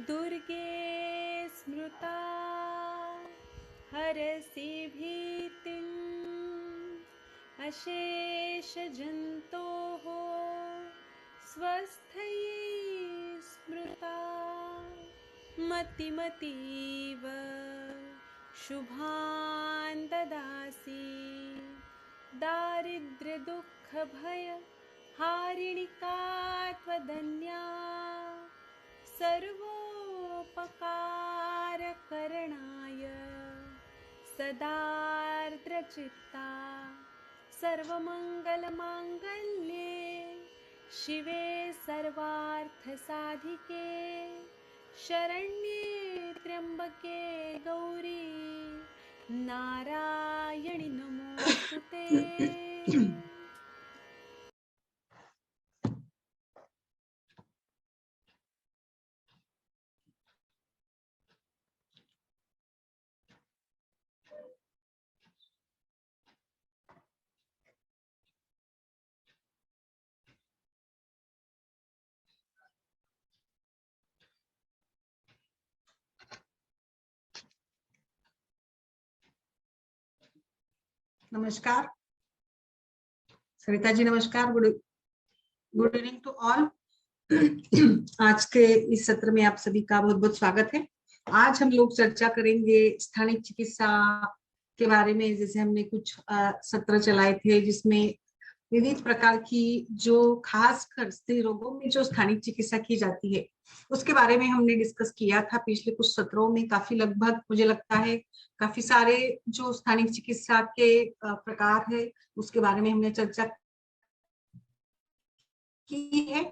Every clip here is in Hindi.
दुर्गे स्मृता हरसि भीतिम् अशेषजन्तोः स्वस्थये स्मृता मतिमतीव शुभान् ददासि दारिद्र्यदुःखभय हारिणिका त्वदन्या सर्वोपकारकरणाय सदार्द्रचित्ता सर्वमङ्गलमाङ्गल्ये शिवे सर्वार्थसाधिके शरण्ये त्र्यम्बके गौरी नारायणि नमोस्तुते। नमस्कार सरिता जी, नमस्कार। Good evening to all. आज के इस सत्र में आप सभी का बहुत बहुत स्वागत है। आज हम लोग चर्चा करेंगे स्थानिक चिकित्सा के बारे में। जैसे हमने कुछ सत्र चलाए थे जिसमें विविध प्रकार की जो खासकर स्त्री रोगों में जो स्थानिक चिकित्सा की जाती है उसके बारे में हमने डिस्कस किया था पिछले कुछ सत्रों में। काफी लगभग मुझे लगता है काफी सारे जो स्थानिक चिकित्सा के प्रकार है उसके बारे में हमने चर्चा की है।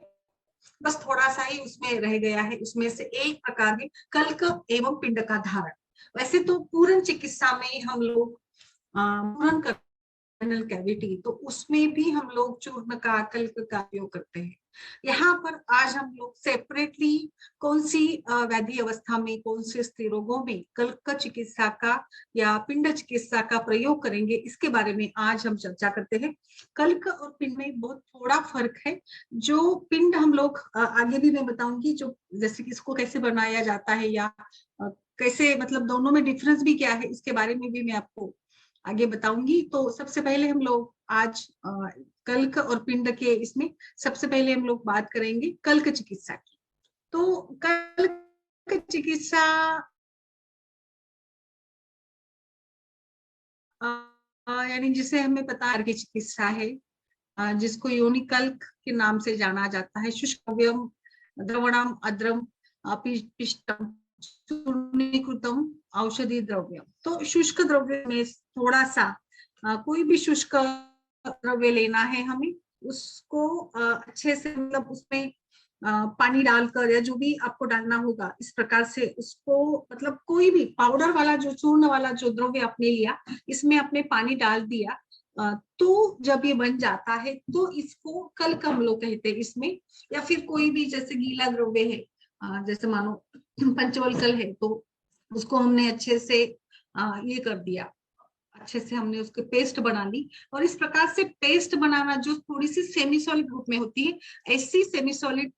बस थोड़ा सा ही उसमें रह गया है। उसमें से एक प्रकार है कल्क एवं पिंड का धारण। वैसे तो पूर्ण चिकित्सा में हम लोग पूर्ण कैविटी, तो उसमें भी हम लोग चूर्ण का कल्क का उपयोग करते हैं। यहाँ पर आज हम लोग सेपरेटली कौन सी व्याधि अवस्था में, कौन से स्त्री रोगों में कल्क चिकित्सा का या पिंड चिकित्सा का प्रयोग करेंगे, इसके बारे में आज हम चर्चा करते हैं। कल्क और पिंड में बहुत थोड़ा फर्क है। जो पिंड हम लोग आगे भी मैं बताऊंगी, जो जैसे कि इसको कैसे बनाया जाता है या कैसे, मतलब दोनों में डिफरेंस भी क्या है, इसके बारे में भी मैं आपको आगे बताऊंगी। तो सबसे पहले हम लोग आज कल्क और पिंड के इसमें सबसे पहले हम लोग बात करेंगे कल्क चिकित्सा की। तो कल्क चिकित्सा यानी जिसे हमें पता है कि चिकित्सा है, जिसको योनिकल्क के नाम से जाना जाता है। शुष्क द्रवणम अद्रम पिष्टम चूर्णीकृतम औषधि द्रव्य। तो शुष्क द्रव्य में थोड़ा सा कोई भी शुष्क द्रव्य लेना है हमें, उसको अच्छे से, मतलब उसमें पानी डालकर या जो भी आपको डालना होगा इस प्रकार से उसको, मतलब कोई भी पाउडर वाला जो चूर्ण वाला जो द्रव्य आपने लिया, इसमें आपने पानी डाल दिया, तो जब ये बन जाता है तो इसको कल्क हम लोग कहते हैं इसमें। या फिर कोई भी जैसे गीला द्रव्य है, जैसे मानो पंचवल्कल है, तो उसको हमने अच्छे से ये कर दिया, अच्छे से हमने उसके पेस्ट बना ली। और इस प्रकार से पेस्ट बनाना जो थोड़ी सी सेमी सॉलिड रूप में होती है, ऐसी सेमी सॉलिड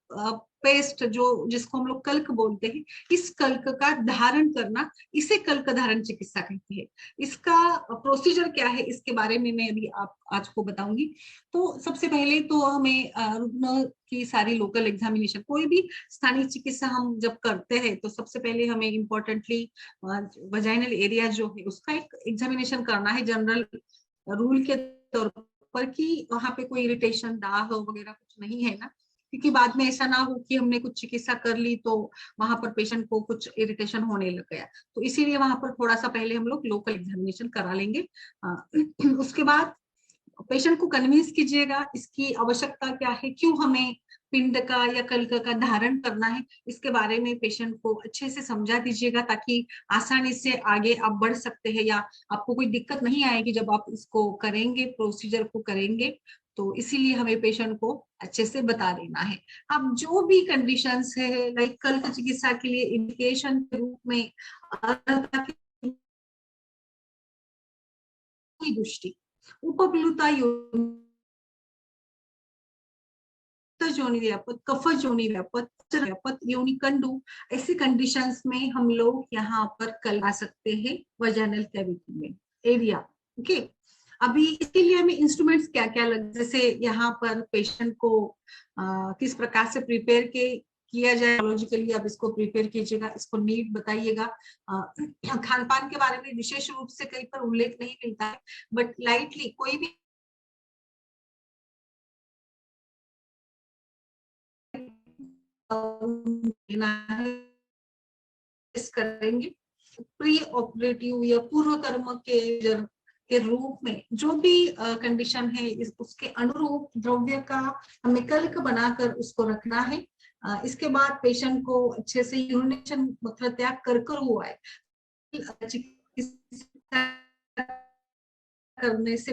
पेस्ट जो जिसको हम लोग कल्क बोलते हैं, इस कल्क का धारण करना, इसे कल्क धारण चिकित्सा कहती है। इसका प्रोसीजर क्या है इसके बारे में मैं अभी आप आज को बताऊंगी। तो सबसे पहले तो हमें रुग्ण की सारी लोकल एग्जामिनेशन, कोई भी स्थानीय चिकित्सा हम जब करते हैं तो सबसे पहले हमें इम्पोर्टेंटली वजाइनल एरिया जो है उसका एक एग्जामिनेशन करना है, जनरल रूल के तौर पर, कि वहां पे कोई इरिटेशन, दाग वगैरह कुछ नहीं है ना, क्योंकि बाद में ऐसा ना हो कि हमने कुछ चिकित्सा कर ली तो वहां पर पेशेंट को कुछ इरिटेशन होने लग गया। तो इसीलिए वहां पर थोड़ा सा पहले हम लोग लोकल एग्जामिनेशन करा लेंगे। उसके बाद पेशेंट को कन्विंस कीजिएगा इसकी आवश्यकता क्या है, क्यों हमें पिंड का या कल्क का धारण करना है, इसके बारे में पेशेंट को अच्छे से समझा दीजिएगा, ताकि आसानी से आगे आप बढ़ सकते हैं या आपको कोई दिक्कत नहीं आएगी जब आप इसको करेंगे, प्रोसीजर को करेंगे। तो इसीलिए हमें पेशेंट को अच्छे से बता देना है। अब जो भी कंडीशंस है, लाइक कल्क चिकित्सा के लिए इंडिकेशन के रूप में दृष्टि, उपप्लुता जोनि व्यापत, कफ जोनि व्यापत, योनि कंडू, ऐसी कंडीशंस में हम लोग यहाँ पर कल आ सकते हैं वजाइनल कैविटी में एरिया। ओके, अभी इसके लिए हमें इंस्ट्रूमेंट्स क्या क्या लग, जैसे यहाँ पर पेशेंट को किस प्रकार से प्रिपेयर के किया जाए बायोलॉजिकली, आप इसको प्रिपेयर कीजिएगा, इसको नीड बताइएगा। खान पान के बारे में विशेष रूप से कहीं पर उल्लेख नहीं मिलता है, बट लाइटली कोई भी करेंगे। प्री ऑपरेटिव या पूर्व कर्म के रूप में जो भी कंडीशन है उसके अनुरूप द्रव्य का हमें कल्क बनाकर उसको रखना है। इसके बाद पेशेंट को अच्छे से यूरिनेशन मूत्र त्याग कर हुआ है, चिकित्सा करने से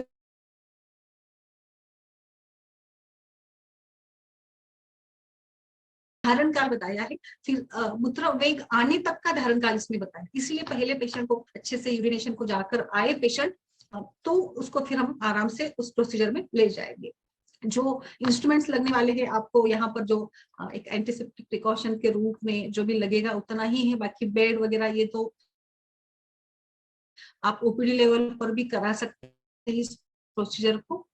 धारण काल बताया है, फिर मूत्र वेग आने तक का धारण काल इसमें बताया, इसलिए पहले पेशेंट को अच्छे से यूरिनेशन को जाकर आए पेशेंट, तो उसको फिर हम आराम से उस प्रोसीजर में ले जाएंगे। जो इंस्ट्रूमेंट्स लगने वाले हैं आपको यहाँ पर, जो एक एंटीसेप्टिक प्रिकॉशन के रूप में जो भी लगेगा उतना ही है, बाकी बेड वगैरह ये तो आप ओपीडी लेवल पर भी करा सकते हैं इस प्रोसीजर को।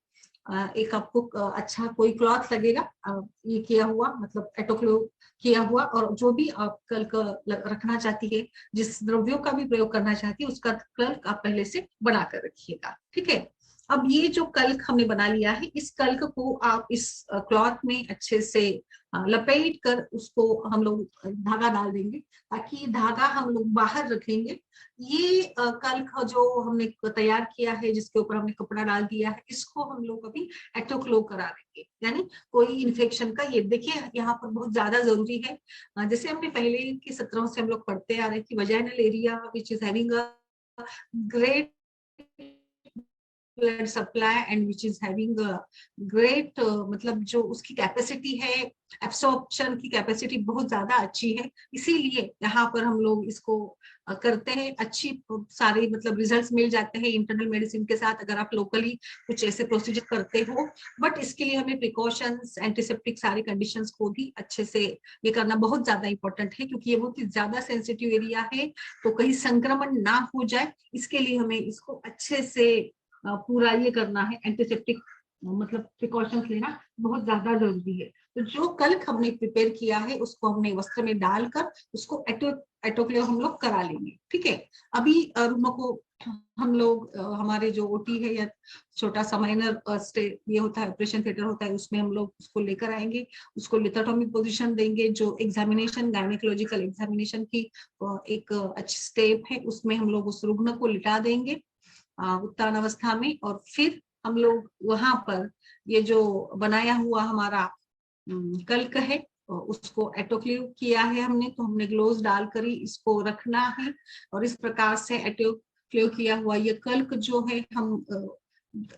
एक आपको अच्छा कोई क्लॉथ लगेगा ये किया हुआ, मतलब एटोक्लेव किया हुआ, और जो भी आप कल्क रखना चाहती है, जिस द्रव्यों का भी प्रयोग करना चाहती है उसका कल्क आप पहले से बना कर रखिएगा। ठीक है, अब ये जो कल्क हमने बना लिया है, इस कल्क को आप इस क्लॉथ में अच्छे से लपेट कर उसको हम लोग धागा डाल देंगे, ताकि धागा हम लोग बाहर रखेंगे। ये कल्क जो हमने तैयार किया है, जिसके ऊपर हमने कपड़ा डाल दिया है, इसको हम लोग अभी एटोक्लो करा देंगे, यानी कोई इन्फेक्शन का, ये देखिए यहाँ पर बहुत ज्यादा जरूरी है। जैसे हमने पहले के सत्रों से हम लोग पढ़ते आ रहे हैं कि vaginal area which is having a great blood supply and which is having great, मतलब जो उसकी कैपेसिटी है, एब्सॉर्प्शन की कैपेसिटी बहुत ज्यादा अच्छी है, इसीलिए यहाँ पर हम लोग इसको करते हैं। अच्छी सारे मतलब रिजल्ट्स मिल जाते हैं इंटरनल मेडिसिन के साथ अगर आप लोकली कुछ ऐसे प्रोसीजर करते हो, बट इसके लिए हमें प्रिकॉशंस, एंटीसेप्टिक सारी कंडीशंस को भी अच्छे से ये करना बहुत ज्यादा इंपॉर्टेंट है, क्योंकि ये बहुत ही ज्यादा सेंसिटिव एरिया है, तो कहीं संक्रमण ना हो जाए, इसके लिए हमें इसको अच्छे से पूरा ये करना है, एंटीसेप्टिक मतलब प्रिकॉशंस लेना बहुत ज्यादा जरूरी है। तो जो कल्क हमने प्रिपेयर किया है उसको हमने वस्त्र में डालकर उसको एटोक्लेव हम लोग करा लेंगे। ठीक है, अभी रूमों को हम लोग हमारे जो ओटी है या छोटा सा माइनर स्टे ये होता है, ऑपरेशन थिएटर होता है, उसमें हम लोग उसको लेकर आएंगे, उसको लिथोटॉमी पोजीशन देंगे। जो एग्जामिनेशन गायनेकोलॉजिकल एग्जामिनेशन की एक अच्छी स्टेप है, उसमें हम लोग उस रुग्ण को लिटा देंगे उत्तान अवस्था में, और फिर हम लोग वहां पर ये जो बनाया हुआ हमारा कल्क है उसको एटोक्लेव किया है हमने, तो हमने ग्लोव्स डालकर ही इसको रखना है, और इस प्रकार से एटोक्लेव किया हुआ ये कल्क जो है, हम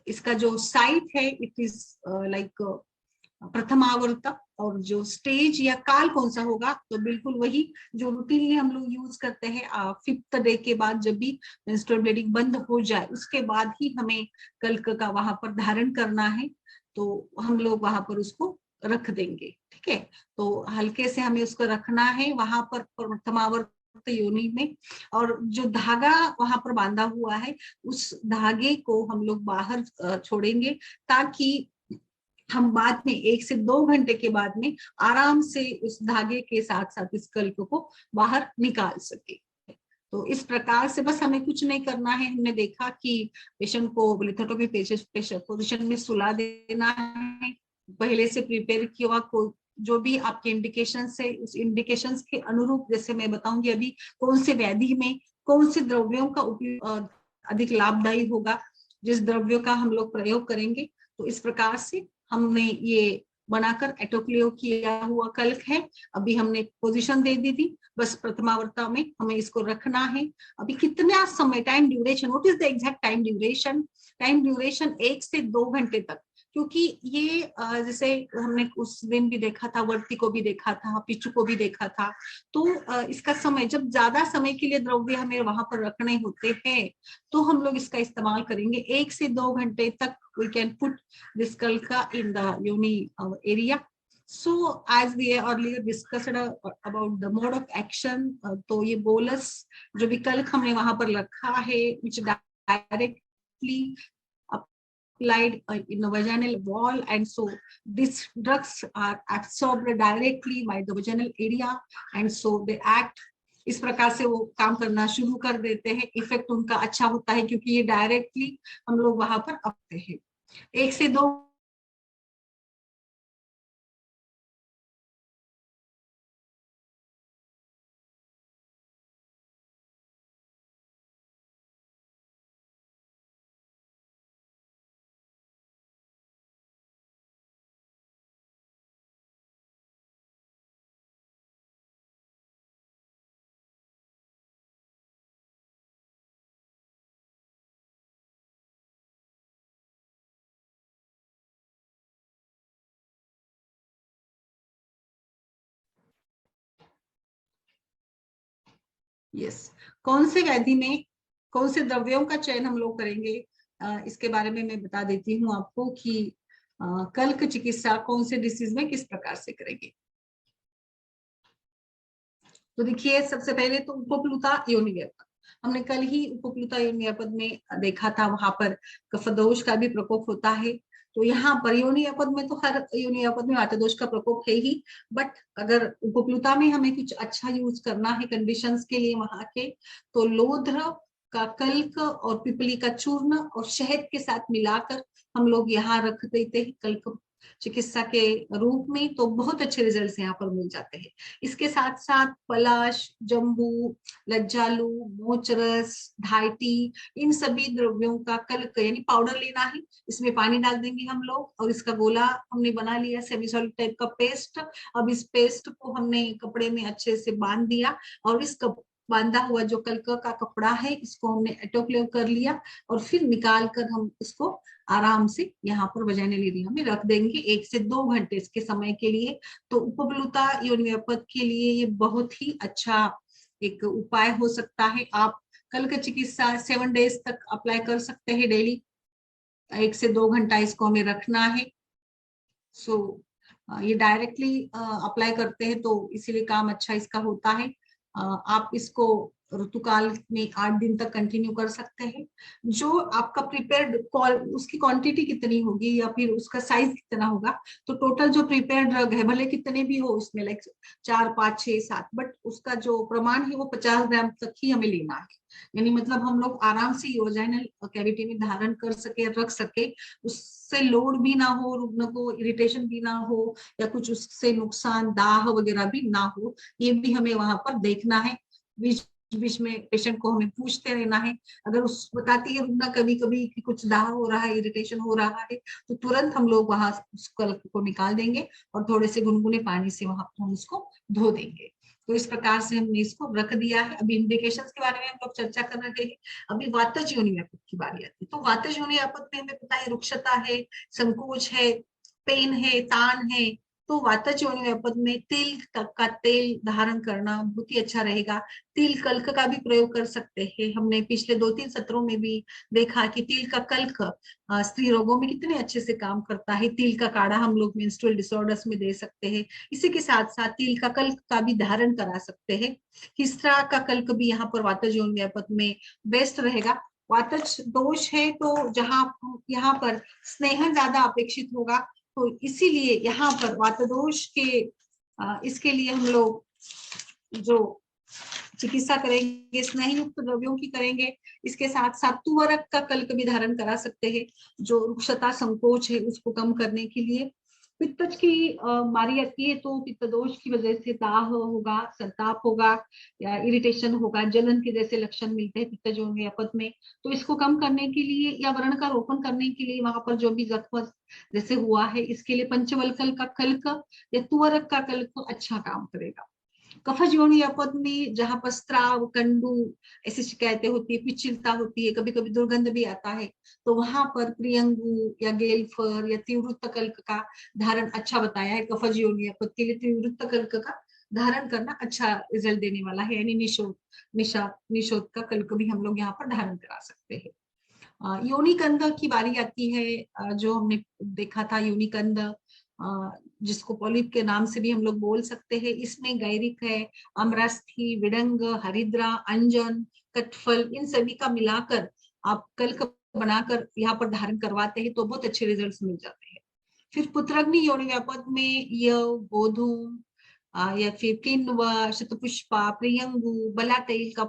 इसका जो साइट है इट इज लाइक प्रथमावर्त, और जो स्टेज या काल कौन सा होगा, तो बिल्कुल वही जो रूटीनली हम लोग यूज करते हैं 5th डे के बाद, जब भी मेंस्ट्रुअल ब्लीडिंग बंद हो जाए उसके बाद ही हमें कल्क का वहां पर धारण करना है, तो हम लोग वहां पर उसको रख देंगे। ठीक है, तो हल्के से हमें उसको रखना है वहां पर प्रथमावर्त योनि में, और जो धागा वहां पर बांधा हुआ है उस धागे को हम लोग बाहर छोड़ेंगे, ताकि हम बाद में 1 से 2 घंटे के बाद में आराम से उस धागे के साथ साथ इस कल्क को बाहर निकाल सके। तो इस प्रकार से बस हमें कुछ नहीं करना है। हमने देखा कि पेशेंट को लिथोटॉमी पोजीशन में सुला देना है, पहले से प्रिपेयर किया हुआ को जो भी आपके इंडिकेशन है उस इंडिकेशंस के अनुरूप, जैसे मैं बताऊंगी अभी कौन से व्याधि में कौन से द्रव्यों का उपयोग अधिक लाभदायी होगा, जिस द्रव्यों का हम लोग प्रयोग करेंगे। तो इस प्रकार से हमने ये बनाकर एटोक्लेव किया हुआ कल्क है, अभी हमने पोजीशन दे दी थी, बस प्रथमावर्ता में हमें इसको रखना है। अभी कितना समय, time duration, what is the exact time duration? Time duration 1 से 2 घंटे तक, क्योंकि ये जैसे हमने उस दिन भी देखा था, वर्ती को भी देखा था, पिचू को भी देखा था, तो इसका समय, जब ज्यादा समय के लिए द्रव्य हमें वहां पर रखने होते हैं तो हम लोग इसका इस्तेमाल करेंगे। 1 से 2 घंटे तक वी कैन पुट दिस कल्का इन द योनि area, So as we earlier discussed about the mode of action, तो ये बोलस जो विकल्प हमने वहां पर रखा है, which directly applied in the vaginal wall, and so these drugs are absorbed directly by the vaginal area, and so they act, इस प्रकार से वो काम करना शुरू कर देते हैं। इफेक्ट उनका अच्छा होता है क्योंकि ये डायरेक्टली हम लोग वहां पर अपते हैं। 1 से 2 यस, कौन से व्याधि में कौन से द्रव्यों का चयन हम लोग करेंगे, इसके बारे में मैं बता देती हूँ आपको कि कल्क चिकित्सा कौन से डिसीज में किस प्रकार से करेंगे। तो देखिए, सबसे पहले तो उपप्लुता योनिव्यापद, हमने कल ही उपप्लुता योनिव्यापद में देखा था, वहां पर कफदोष का भी प्रकोप होता है। तो यहाँ पर योनिव्यापद में तो हर योनिव्यापद में वातदोष का प्रकोप है ही, बट अगर उपप्लुता में हमें कुछ अच्छा यूज करना है कंडीशंस के लिए वहां के, तो लोध्र का कल्क और पिपली का चूर्ण और शहद के साथ मिलाकर हम लोग यहाँ रख देते हैं कल्क चिकित्सा के रूप में, तो बहुत अच्छे रिजल्ट्स यहाँ पर मिल जाते हैं। इसके साथ साथ पलाश, जम्बू, लज्जालू, मोचरस, धायटी, इन सभी द्रव्यों का कल्क यानी पाउडर लेना है, इसमें पानी डाल देंगे हम लोग और इसका गोला हमने बना लिया, सेमी सॉलिड टाइप का पेस्ट। अब इस पेस्ट को हमने कपड़े में अच्छे से बांध दिया और इस बांधा हुआ जो कल्क का कपड़ा है इसको हमने एटोक्लेव कर लिया और फिर निकाल कर हम इसको आराम से यहाँ पर वजाइनल एरिया में रख देंगे 1 से 2 घंटे इसके समय के लिए। तो उपप्लुता योनिव्यापद के लिए ये बहुत ही अच्छा एक उपाय हो सकता है। आप कल्क चिकित्सा 7 डेज तक अप्लाई कर सकते हैं डेली, 1 से 2 घंटा इसको हमें रखना है। सो ये डायरेक्टली अप्लाई करते हैं तो इसीलिए काम अच्छा इसका होता है। आप इसको ऋतुकाल में 8 दिन तक कंटिन्यू कर सकते हैं। जो आपका प्रिपेयर्ड उसकी क्वांटिटी कितनी होगी या फिर उसका साइज कितना होगा, तो टोटल जो प्रिपेयर्ड ड्रग है भले कितने भी हो उसमें, लाइक 4, 5, 6, 7, बट उसका जो प्रमाण है वो 50 ग्राम तक ही हमें लेना है। यानी मतलब हम लोग आराम से योजाइनल कैविटी में धारण कर सके, रख सके, उससे लोड भी ना हो, रुग्ण को इरिटेशन भी ना हो या कुछ उससे नुकसान, दाह वगैरह भी ना हो, ये भी हमें वहां पर देखना है। बीच बीच में पेशेंट को हमें पूछते रहना है। अगर उस बताती है रुग्ण कभी कभी कि कुछ दाह हो रहा है, इरिटेशन हो रहा है, तो तुरंत हम लोग वहां उस कल्क को निकाल देंगे और थोड़े से गुनगुने पानी से वहां हम उसको धो देंगे। तो इस प्रकार से हमने इसको रख दिया है। अभी इंडिकेशंस के बारे में हम लोग चर्चा कर रहे हैं। अभी वातज योनिव्यापद की बारी आती है। तो वातज योनिव्यापद में हमें पता है रुक्षता है, संकोच है, पेन है, तान है। तो वातज योनिव्यापद में तिल का तेल धारण करना बहुत ही अच्छा रहेगा। तिल कल्क का भी प्रयोग कर सकते हैं। हमने पिछले 2-3 सत्रों में भी देखा कि तिल का कल्क स्त्री रोगों में कितने अच्छे से काम करता है। तिल का काढ़ा हम लोग मेंस्ट्रुअल डिसऑर्डर्स में दे सकते हैं। इसी के साथ साथ तिल का कल्क का भी धारण करा सकते हैं। हिस्ट्रा का कल्क भी यहाँ पर वातज योनिव्यापद में बेस्ट रहेगा। वातज दोष है तो जहाँ यहाँ पर स्नेहन ज्यादा अपेक्षित होगा, तो इसीलिए यहाँ पर वातदोष के इसके लिए हम लोग जो चिकित्सा करेंगे स्नेह युक्त द्रव्यों की करेंगे। इसके साथ साथ तुवरक का कल्क भी धारण करा सकते हैं, जो रुक्षता संकोच है उसको कम करने के लिए। पित्तज की बारी आती है तो पित्त दोष की वजह से दाह होगा, संताप होगा या इरिटेशन होगा, जलन के जैसे लक्षण मिलते हैं पित्तज योनिव्यापद में। तो इसको कम करने के लिए या व्रण का रोपण करने के लिए वहां पर जो भी जख्म जैसे हुआ है, इसके लिए पंचवल्कल का कल्क या तुवरक का कल्क अच्छा काम करेगा। कफज योनिव्यापद में जहां पर स्त्राव, कंडू ऐसी शिकायतें होती है, पिचिलता होती है, कभी कभी दुर्गंध भी आता है, तो वहां पर प्रियंगु या गेलफर या तीव्रत कल्क का धारण अच्छा बताया है। कफज योनिव्यापद के लिए तीव्रत कल्क का धारण करना अच्छा रिजल्ट देने वाला है। यानी निशोद का कल्क भी हम लोग यहाँ पर धारण करा सकते हैं। योनिकंद की बारी आती है, जो हमने देखा था योनिकंद जिसको पॉलिप के नाम से भी हम लोग बोल सकते हैं। इसमें गैरिक है, अमरास्थी, विडंग, हरिद्रा, अंजन, कटफल, इन सभी का मिलाकर आप कल्क बनाकर यहाँ पर धारण करवाते हैं तो बहुत अच्छे रिजल्ट्स मिल जाते हैं। फिर पुत्रग्नि योनि व्यापद में यव, गोधूम या फिर किन्वा, शतपुष्पा, प्रियंगु, बला तेल का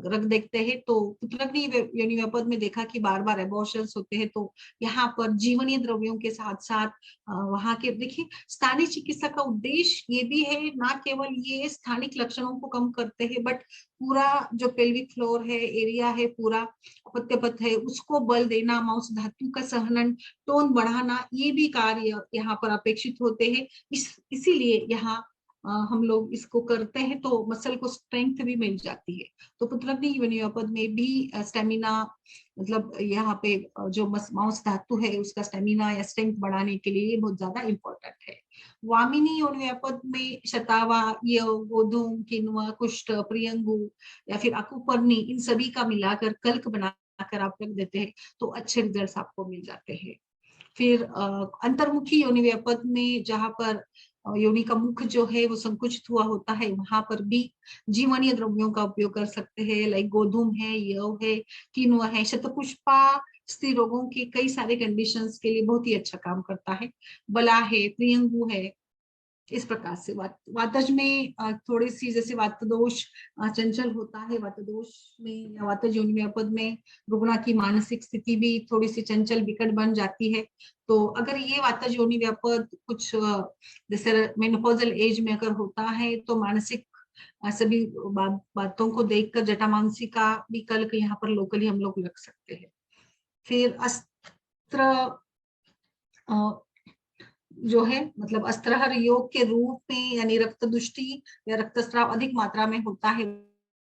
रख देखते हैं तो पुत्रग्नि योनि व्यापद में देखा कि बार बार एबॉर्शंस होते हैं तो यहाँ पर जीवनीय द्रव्यों के साथ साथ वहां के देखिए स्थानीय चिकित्सा का उद्देश्य ये भी है, ना केवल ये स्थानिक लक्षणों को कम करते हैं बट पूरा जो पेल्विक फ्लोर है, एरिया है, पूरा अपत्य पथ है, उसको बल देना, मांस धातु का सहनन, टोन बढ़ाना, ये भी कार्य यहाँ पर अपेक्षित होते हैं। इसीलिए यहाँ हम लोग इसको करते हैं तो मसल को स्ट्रेंथ भी मिल जाती है। तो पुत्रग्नि योनि व्यापद में भी स्टेमिना मतलब यहाँ पे जो मांस धातु है उसका स्टेमिना या स्ट्रेंथ बढ़ाने के लिए बहुत ज्यादा इंपॉर्टेंट है। वामिनी योनि व्यापद में शतावा, यव, गोधूम, किन्वा, कुष्ठ, प्रियंगु या फिर अकुपर्णी, इन सभी का मिलाकर कल्क बनाकर आप रख देते हैं तो अच्छे रिजल्ट आपको मिल जाते हैं। फिर अंतर्मुखी योनि व्यापद में जहां पर योनि का मुख जो है वो संकुचित हुआ होता है, वहां पर भी जीवनीय द्रव्यों का उपयोग कर सकते हैं। लाइक गोधूम है, यव है, किनुआ है, शतपुष्पा स्त्री रोगों के कई सारे कंडीशंस के लिए बहुत ही अच्छा काम करता है। बला है, प्रियंगु है, इस प्रकार से वातज में थोड़ी सी जैसे वातदोष चंचल होता है, वातदोष में या वातज योनि व्यापद में रुग्णा की मानसिक स्थिति भी थोड़ी सी चंचल विकट बन जाती है। तो अगर ये वातज योनि व्यापद कुछ जैसे मेनोपॉजल एज में अगर होता है तो मानसिक सभी बातों को देखकर जटामांसी का भी कल्क यहाँ पर लोकली हम लोग लग सकते हैं। फिर अस्त्र जो है मतलब अस्त्रहर योग के रूप में यानी रक्त दुष्टि या रक्तस्राव अधिक मात्रा में होता है,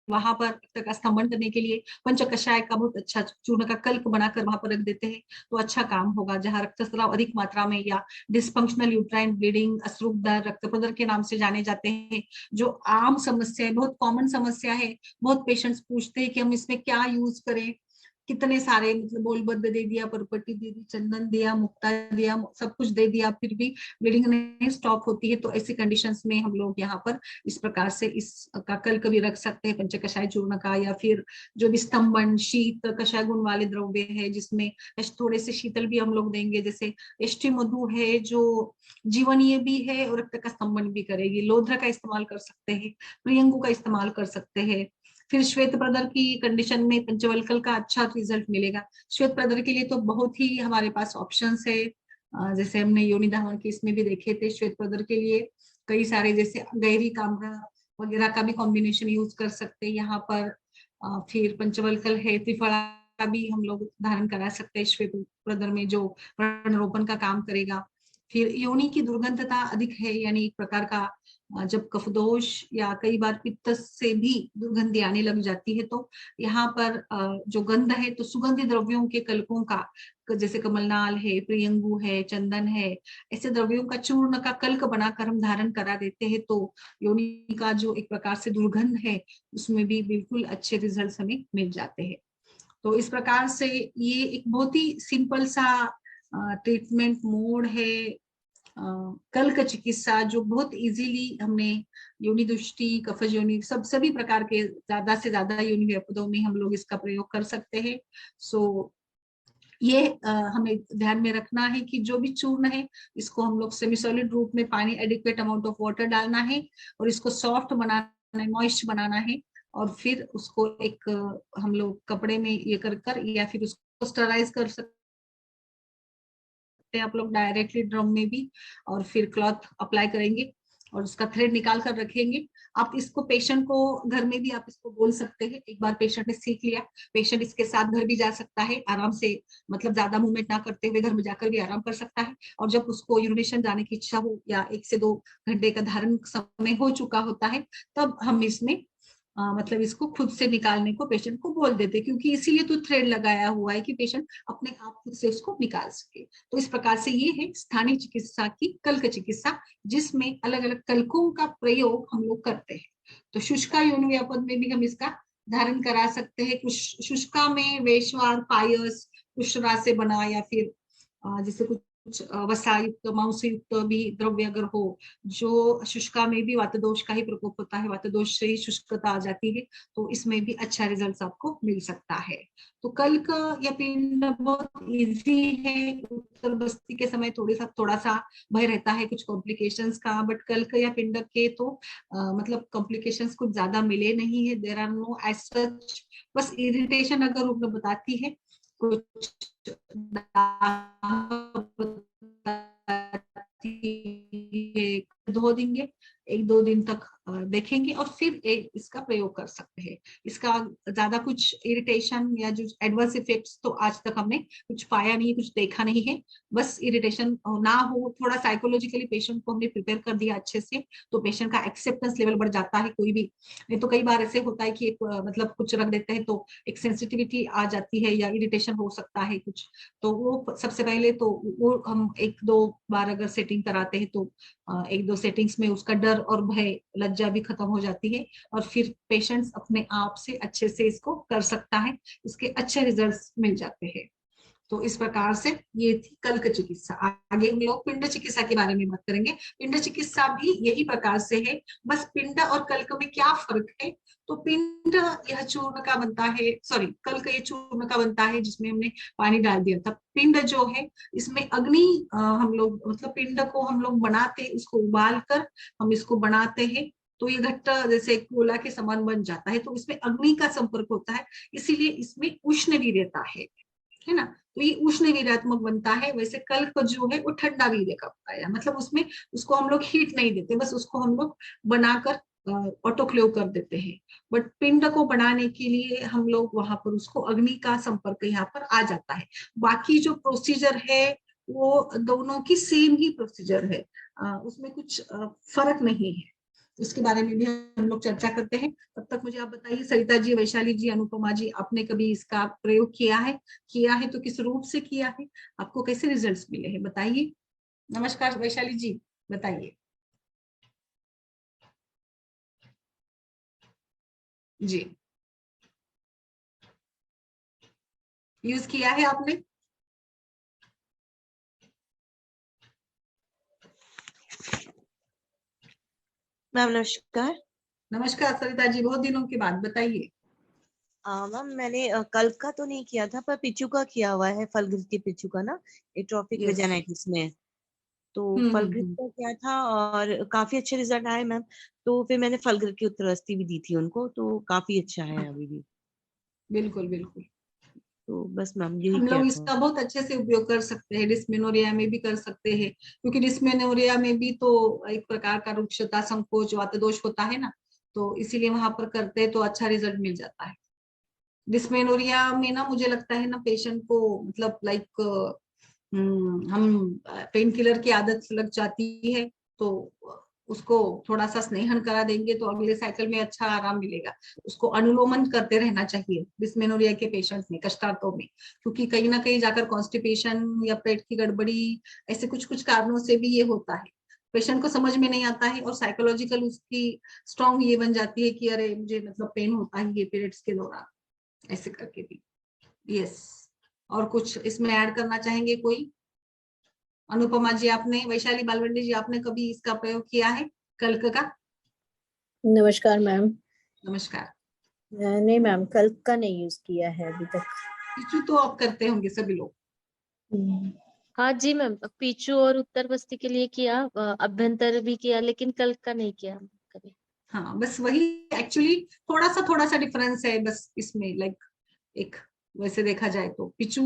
वहां पर रक्त का स्तंभन करने के लिए पंच कषाय का बहुत अच्छा चूर्ण का कल्क बनाकर वहां पर रख देते हैं तो अच्छा काम होगा। जहां रक्तस्राव अधिक मात्रा में या डिस्फंक्शनल यूट्राइन ब्लीडिंग, अश्रुदर, रक्त प्रदर के नाम से जाने जाते हैं, जो आम समस्या है, बहुत कॉमन समस्या है। बहुत पेशेंट्स पूछते हैं कि हम इसमें क्या यूज करें, कितने सारे मतलब बोलबद्ध दे दिया, परपट्टी दे दी, चंदन दिया, मुक्ता दिया, सब कुछ दे दिया, फिर भी ब्लीडिंग नहीं स्टॉप होती है। तो ऐसी कंडीशंस में हम लोग यहाँ पर इस प्रकार से इसका कल्क भी रख सकते हैं, पंचकषाय चूर्ण का, या फिर जो भी स्तंभन शीत कषाय गुण वाले द्रव्य है जिसमें थोड़े से शीतल भी हम लोग देंगे, जैसे एष्टि मधु है जो जीवनीय भी है और रक्त का स्तंभन भी करेगी, लोध्र का इस्तेमाल कर सकते हैं, प्रियंगु का इस्तेमाल कर सकते हैं। फिर श्वेत प्रदर की कंडीशन में पंचवल्कल का अच्छा रिजल्ट मिलेगा। श्वेत प्रदर के लिए तो बहुत ही हमारे पास ऑप्शंस है, जैसे हमने योनि धावन के इसमें भी देखे थे, श्वेत प्रदर के लिए कई सारे जैसे गहरी कामरा वगैरह का भी कॉम्बिनेशन यूज कर सकते हैं यहाँ पर। फिर पंचवल्कल है, त्रिफला का भी हम लोग धारण करा सकते हैं श्वेत प्रदर में जो पर्णरोपण का काम करेगा। फिर योनि की दुर्गंधता अधिक है, यानी एक प्रकार का जब कफदोष या कई बार पित्त से भी दुर्गंधि आने लग जाती है तो यहाँ पर जो गंध है तो सुगंधित द्रव्यों के कल्कों का, जैसे कमलनाल है, प्रियंगु है, चंदन है, ऐसे द्रव्यों का चूर्ण का कल्क बनाकर हम धारण करा देते हैं तो योनि का जो एक प्रकार से दुर्गंध है उसमें भी बिल्कुल अच्छे रिजल्ट हमें मिल जाते हैं। तो इस प्रकार से ये एक बहुत ही सिंपल सा ट्रीटमेंट मोड है, कल्क चिकित्सा, जो बहुत इजीली हमने योनि दुष्टि, कफज योनि, सभी प्रकार के ज्यादा से ज्यादा योनि व्यापदों में हम लोग इसका प्रयोग कर सकते हैं। सो ये हमें ध्यान में रखना है कि जो भी चूर्ण है इसको हम लोग सेमी सॉलिड रूप में पानी एडिक्वेट अमाउंट ऑफ वाटर डालना है और इसको सॉफ्ट बनाना है, मॉइस्ट बनाना है, और फिर उसको एक हम लोग कपड़े में ये कर या फिर उसको स्टराइज कर सकते हैं आप लोग डायरेक्टली ड्रम में भी, और फिर क्लॉथ अप्लाई करेंगे और उसका थ्रेड निकाल कर रखेंगे। आप इसको पेशेंट को घर में भी आप इसको बोल सकते हैं, एक बार पेशेंट ने सीख लिया, पेशेंट इसके साथ घर भी जा सकता है आराम से, मतलब ज्यादा मूवमेंट ना करते हुए घर में जाकर भी आराम कर सकता है। और जब उसको यूरिनेशन जाने की इच्छा हो या 1 से 2 घंटे का धारण समय हो चुका होता है तब हम इसमें मतलब इसको खुद से निकालने को पेशेंट को बोल देते, क्योंकि इसीलिए तो थ्रेड लगाया हुआ है कि पेशेंट अपने आप खुद से उसको निकाल सके। तो इस प्रकार से ये है स्थानीय चिकित्सा की कल्क चिकित्सा, जिसमें अलग अलग कल्कों का प्रयोग हम लोग करते हैं। तो शुष्का योनि व्यापद में भी हम इसका धारण करा सकते हैं। कुछ शुष्का में वेशवार, पायस, कुशरा से बना, या फिर जैसे कुछ कुछ वसायुक्त मांसयुक्त भी द्रव्य अगर हो, जो शुष्का में भी वातदोष का ही प्रकोप होता है, वातदोष से ही शुष्कता आ जाती है, तो इसमें भी अच्छा रिजल्ट आपको मिल सकता है। तो कल्क या पिंड बहुत इजी है। उत्तर बस्ती के समय थोड़ा सा भय रहता है कुछ कॉम्प्लिकेशंस का, बट कल्क या पिंड के तो मतलब कॉम्प्लिकेशंस कुछ ज्यादा मिले नहीं है, there are no as such. बस इरिटेशन अगर उनको बताती है, कुछ धो देंगे, 1-2 दिन तक देखेंगे और फिर इसका प्रयोग कर सकते हैं। इसका ज्यादा कुछ इरिटेशन या जो एडवर्स इफेक्ट्स तो आज तक हमने कुछ पाया नहीं, कुछ देखा नहीं है। बस इरिटेशन ना हो, थोड़ा साइकोलॉजिकली पेशेंट को हमने प्रिपेयर कर दिया अच्छे से, तो पेशेंट का एक्सेप्टेंस लेवल बढ़ जाता है। कोई भी नहीं तो कई बार ऐसे होता है कि एक मतलब कुछ रख देते हैं तो एक सेंसिटिविटी आ जाती है या इरिटेशन हो सकता है कुछ, तो वो सबसे पहले तो वो हम 1-2 बार अगर सेटिंग कराते हैं तो 1-2 सेटिंग्स में उसका डर और भय लज्जा भी खत्म हो जाती है, और फिर पेशेंट्स अपने आप से अच्छे से इसको कर सकता है, इसके अच्छे रिजल्ट्स मिल जाते हैं। तो इस प्रकार से ये थी कल्क चिकित्सा। आगे हम लोग पिंड चिकित्सा के बारे में बात करेंगे। पिंड चिकित्सा भी यही प्रकार से है, बस पिंड और कल्क में क्या फर्क है। तो पिंड यह चूर्ण का बनता है, सॉरी कल्क ये चूर्ण का बनता है जिसमें हमने पानी डाल दिया था। पिंड जो है इसमें अग्नि हम लोग मतलब पिंड को हम लोग बनाते, उसको उबाल कर हम इसको बनाते हैं, तो ये घट्टा जैसे कोला के समान बन जाता है, तो इसमें अग्नि का संपर्क होता है, इसीलिए इसमें उष्ण भी रहता है ना। तो ये उष्ण वीर्यात्मक बनता है। वैसे कल्क जो है वो ठंडा वीर्य का होता है, मतलब उसमें उसको हम लोग हीट नहीं देते, बस उसको हम लोग बनाकर ऑटोक्लेव कर देते हैं। बट पिंड को बनाने के लिए हम लोग वहां पर उसको अग्नि का संपर्क यहाँ पर आ जाता है। बाकी जो प्रोसीजर है वो दोनों की सेम ही प्रोसीजर है, उसमें कुछ फर्क नहीं है। इसके बारे में भी हम लोग चर्चा करते हैं। तब तक मुझे आप बताइए सरिता जी, वैशाली जी, अनुपमा जी, आपने कभी इसका प्रयोग किया है तो किस रूप से किया है, आपको कैसे रिजल्ट्स मिले हैं, बताइए। नमस्कार वैशाली जी, बताइए जी। यूज किया है आपने? मैम नमस्कार। नमस्कार सरिता जी, बहुत दिनों के बाद, बताइए। मैम मैंने कल का तो नहीं किया था, पर पिचू का किया हुआ है, फलघृत पिचू का ना, एट्रोफिक यस। वेजाइटिस में। तो फलघृत हम्म। का किया था और काफी अच्छे रिजल्ट आए मैम। तो फिर मैंने फलघृत की उत्तरवस्ती भी दी थी उनको, तो काफी अच्छा है अभी भी। बिल्कुल बिल्कुल। तो बस मैम यही हम किया लोग था। इसका बहुत अच्छे से उपयोग कर सकते हैं, डिस्मेनोरिया में भी कर सकते हैं, क्योंकि डिस्मेनोरिया में भी तो एक प्रकार का रुक्षता संकोच वातदोष होता है ना, तो इसीलिए वहां पर करते हैं तो अच्छा रिजल्ट मिल जाता है। डिस्मेनोरिया में ना मुझे लगता है ना पेशेंट को मतलब लाइक हम पेन किलर की आदत लग जाती है, तो उसको थोड़ा सा स्नेहन करा देंगे तो अगले साइकिल में अच्छा आराम मिलेगा। उसको अनुलोमन करते रहना चाहिए डिस्मेनोरिया के पेशेंट्स में, कष्टार्थों में, क्योंकि कहीं ना कहीं जाकर कॉन्स्टिपेशन या पेट की गड़बड़ी, ऐसे कुछ कुछ कारणों से भी ये होता है। पेशेंट को समझ में नहीं आता है और साइकोलॉजिकल उसकी स्ट्रॉन्ग ये बन जाती है कि अरे मुझे मतलब पेन होता है ये पीरियड्स के दौरान, ऐसे करके भी। यस। और कुछ इसमें ऐड करना चाहेंगे कोई? अनुपमा जी आपने, वैशाली बालवंडी जी आपने कभी इसका प्रयोग किया है कल्क का? नमस्कार मैम। नमस्कार। नहीं मैम, कल का नहीं यूज किया है अभी तक। पिचू तो आप करते होंगे सभी लोग। हाँ जी मैम, पीचू और उत्तर बस्ती के लिए किया, अभ्यंतर भी किया, लेकिन कल का नहीं किया कभी। हाँ बस वही, एक्चुअली थोड़ा सा डिफरेंस है बस इसमें, लाइक एक वैसे देखा जाए तो पिचू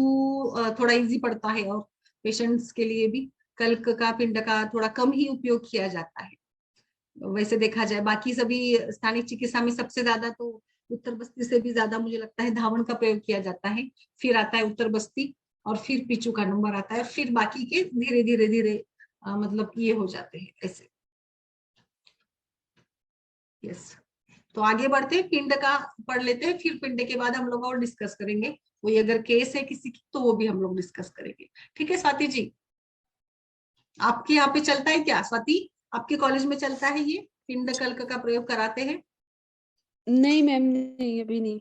थोड़ा इजी पड़ता है और पेशेंट्स के लिए भी कल्क का पिंड का थोड़ा कम ही उपयोग किया जाता है। वैसे देखा जाए बाकी सभी स्थानिक चिकित्सा में सबसे ज्यादा तो उत्तर बस्ती से भी ज्यादा मुझे लगता है धावण का प्रयोग किया जाता है, फिर आता है उत्तर बस्ती, और फिर पिचू का नंबर आता है, फिर बाकी के धीरे धीरे धीरे मतलब ये हो जाते हैं ऐसे। यस। तो आगे बढ़ते हैं, पिंड का पढ़ लेते हैं, फिर पिंड के बाद हम लोग और डिस्कस करेंगे, कोई अगर केस है किसी की तो वो भी हम लोग डिस्कस करेंगे। ठीक है स्वाति जी, आपके यहाँ पे चलता है क्या स्वाति, आपके कॉलेज में चलता है ये पिंड कल्क का प्रयोग कराते हैं? नहीं मैम, नहीं अभी नहीं।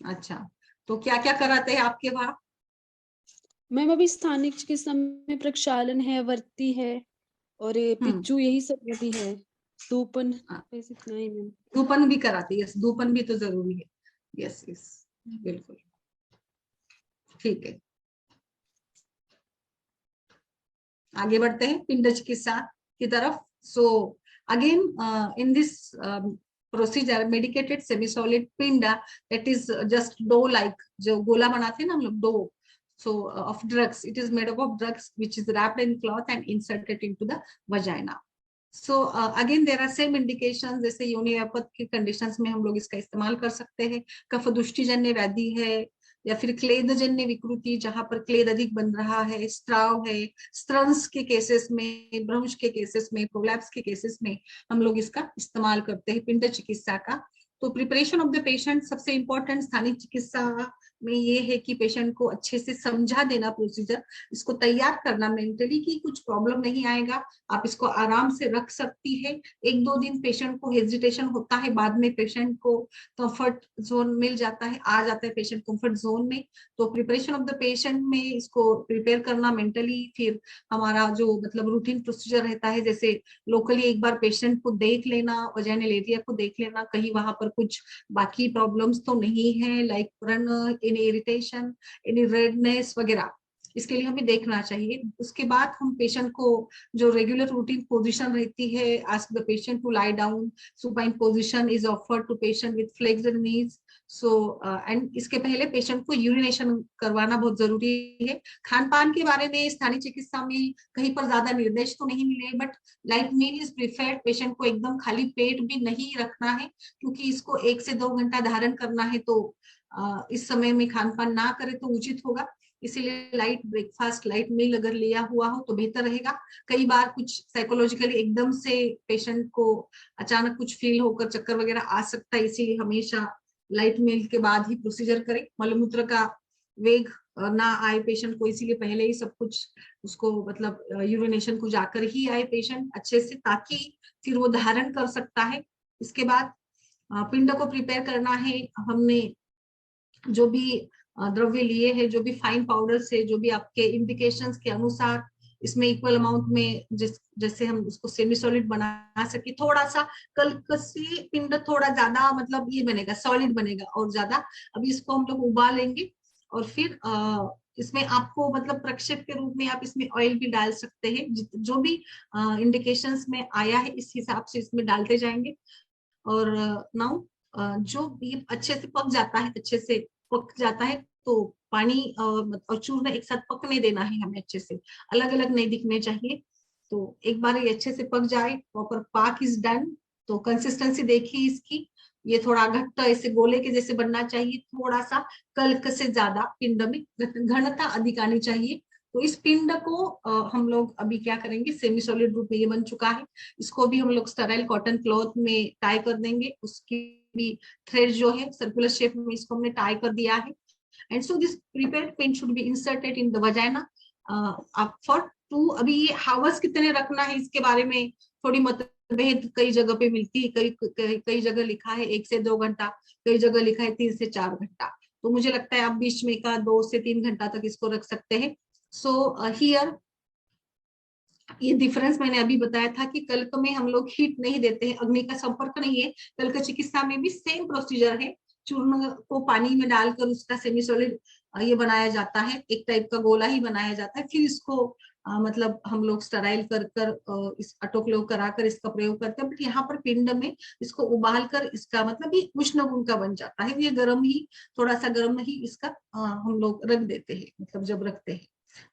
अच्छा, तो क्या क्या कराते हैं आपके वहाँ? मैम अभी स्थानिक चिकित्सा में प्रक्षालन है, वर्ती है और ये पिच्चू, यही सब भी है। धूपन, हाँ। बस इतना ही मैम। धूपन भी कराती है, यस, धूपन भी तो जरूरी है। यस यस, बिल्कुल, ठीक है। आगे बढ़ते हैं पिंड चिकित्सा की तरफ। So again in this procedure, medicated semi solid पिंडा, that is just dough like, जो गोला बनाते हैं ना हम लोग, dough, so of drugs, it is made up of drugs which is wrapped in cloth and inserted into the vagina. So again there are same indications, जैसे योनियापथ की कंडीशंस में हम लोग इसका इस्तेमाल कर सकते हैं। कफदुष्टिजन्य व्याधि है, या फिर क्लेदजन्य विकृति जहां पर क्लेद अधिक बन रहा है, स्त्राव है, स्त्रंस के केसेस में, भ्रंश के केसेस में, प्रोलैप्स के केसेस में हम लोग इसका इस्तेमाल करते हैं पिंड चिकित्सा का। तो प्रिपरेशन ऑफ द पेशेंट, सबसे इंपॉर्टेंट स्थानीय चिकित्सा में ये है कि पेशेंट को अच्छे से समझा देना प्रोसीजर, इसको तैयार करना मेंटली कि कुछ प्रॉब्लम नहीं आएगा, आप इसको आराम से रख सकती है। 1-2 दिन पेशेंट को हेजिटेशन होता है, बाद में पेशेंट को कंफर्ट जोन मिल जाता है, आ जाता है पेशेंट कंफर्ट जोन में। तो प्रिपरेशन ऑफ द पेशेंट में इसको प्रिपेयर करना मेंटली, फिर हमारा जो मतलब रूटीन प्रोसीजर रहता है, जैसे लोकली एक बार पेशेंट को देख लेना, वजाइनल एरिया को देख लेना, कहीं वहां पर कुछ बाकी प्रॉब्लम्स तो नहीं है, like run, any irritation, any redness वगैरह, इसके लिए हमें देखना चाहिए। उसके बाद हम पेशेंट को जो रेगुलर रूटीन पोजीशन रहती है, ask the patient to lie down, supine position is offered to patient with flexed knees. So and इसके पहले पेशेंट को यूरिनेशन करवाना बहुत जरूरी है। खान पान के बारे में स्थानीय चिकित्सा में कहीं पर ज्यादा निर्देश तो नहीं मिले, but light meal is preferred. Patient को एकदम खाली पेट भी नहीं रखना है, क्योंकि इसको 1 से 2 घंटा धारण करना है, तो इस समय में खान पान ना करे तो उचित होगा। इसीलिए लाइट ब्रेकफास्ट, लाइट मील अगर लिया हुआ हो तो बेहतर रहेगा। कई बार कुछ साइकोलॉजिकली एकदम से पेशेंट को अचानक कुछ फील होकर चक्कर वगैरह आ सकता है, इसीलिए हमेशा लाइट मील के बाद ही प्रोसीजर करें। मलमूत्र का वेग ना आए पेशेंट को, इसीलिए पहले ही सब कुछ उसको मतलब यूरिनेशन को जाकर ही आए पेशेंट अच्छे से, ताकि फिर वो धारण कर सकता है। इसके बाद पिंड को प्रिपेयर करना है। हमने जो भी द्रव्य लिए हैं, जो भी फाइन पाउडर से, जो भी आपके इंडिकेशंस के अनुसार इसमें इक्वल अमाउंट में जैसे हम उसको सेमी सॉलिड बना सके। थोड़ा सा कलकसी पिंड थोड़ा ज्यादा मतलब ये बनेगा, सॉलिड बनेगा और ज्यादा। अभी इसको हम लोग उबालेंगे और फिर इसमें आपको मतलब प्रक्षेप के रूप में आप इसमें ऑयल भी डाल सकते हैं। जो भी इंडिकेशंस में आया है इस हिसाब से इसमें डालते जाएंगे। और नाउ जो ये अच्छे से पक जाता है, अच्छे से पक जाता है, तो पानी और चूर्ण एक साथ पकने देना है हमें, अच्छे से अलग अलग नहीं दिखने चाहिए। तो एक बार ये अच्छे से पक जाए, प्रॉपर पाक इज डन, तो कंसिस्टेंसी देखिए इसकी, ये थोड़ा घट्ट ऐसे गोले के जैसे बनना चाहिए, थोड़ा सा कल्क से ज्यादा पिंड में घनता अधिक आनी चाहिए। तो इस पिंड को हम लोग अभी क्या करेंगे, सेमी सॉलिड रूप में ये बन चुका है, इसको भी हम लोग स्टेराइल कॉटन क्लॉथ में टाई कर देंगे। उसकी भी थ्रेड जो है सर्कुलर शेप में इसको हमने टाई कर दिया है। And so this prepared pin should be inserted in the vagina for 2। अभी ये हावर्स कितने रखना है इसके बारे में थोड़ी मतभेद कई जगह पे मिलती है। कई जगह लिखा है 1 से 2 घंटा, कई जगह लिखा है 3 से 4 घंटा। तो मुझे लगता है आप बीच में का 2 से 3 घंटा तक इसको रख सकते हैं। सो हियर ये डिफरेंस मैंने अभी बताया था कि कल्क में हम लोग हीट नहीं देते हैं, अग्नि का संपर्क नहीं है। कल्क चिकित्सा में भी सेम प्रोसीजर है, चूर्ण को पानी में डालकर उसका सेमी सॉलिड ये बनाया जाता है, एक टाइप का गोला ही बनाया जाता है। फिर इसको मतलब हम लोग स्टराइल कर इस ऑटोक्लेव कराकर इसका प्रयोग करते हैं। बट यहाँ पर पिंड में इसको उबाल कर इसका मतलब ये उष्ण गुण का बन जाता है, ये गर्म ही, थोड़ा सा गर्म ही इसका हम लोग रख देते हैं, मतलब जब रखते हैं।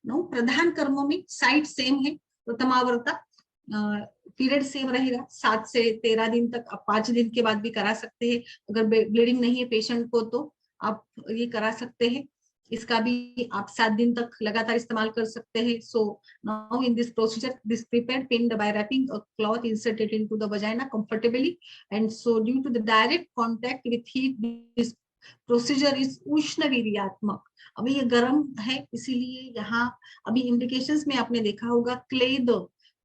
नो, प्रधान कर्मों में साइट सेम है, प्रथमावर्ता पीरियड सेम रहेगा, 7 से 13 दिन तक। आप 5 दिन के बाद भी करा सकते हैं, अगर ब्लीडिंग नहीं है पेशेंट को तो आप ये करा सकते हैं। इसका भी आप 7 दिन तक लगातार इस्तेमाल कर सकते हैं। So now in this procedure, this prepared पिंड by wrapping a cloth inserted into the vagina comfortably, and so due to the direct contact with heat this procedure is उष्ण वीर्यात्मक। अभी ये गर्म है, इसीलिए यहाँ अभी इंडिकेशंस में आपने देखा होगा क्लेद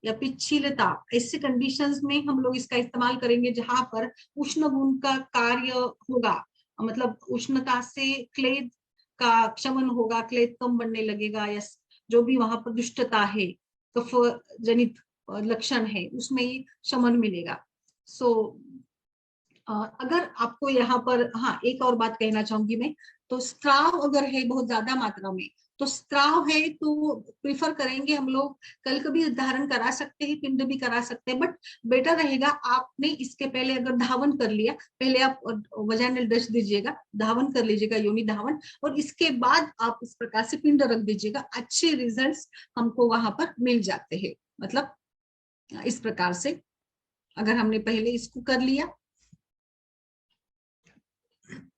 या पिच्छिलता, ऐसे कंडीशंस में हम लोग इसका इस्तेमाल करेंगे जहां पर उष्ण गुण का कार्य होगा, मतलब उष्णता से क्लेद का क्षमन होगा, क्लेद कम बनने लगेगा, या जो भी वहां पर दुष्टता है, कफ जनित लक्षण है, उसमें ये शमन मिलेगा। सो अगर आपको यहाँ पर, हाँ एक और बात कहना चाहूंगी मैं, तो स्त्राव अगर है बहुत ज्यादा मात्रा में, तो स्त्राव है तो प्रिफर करेंगे हम लोग, कल कभी धारण करा सकते हैं, पिंड भी करा सकते हैं, बट बेटर रहेगा आपने इसके पहले अगर धावन कर लिया, पहले आप वजाइनल डच दीजिएगा, धावन कर लीजिएगा, योनि धावन, और इसके बाद आप इस प्रकार से पिंड रख दीजिएगा, अच्छे रिजल्ट्स हमको वहां पर मिल जाते हैं। मतलब इस प्रकार से अगर हमने पहले इसको कर लिया,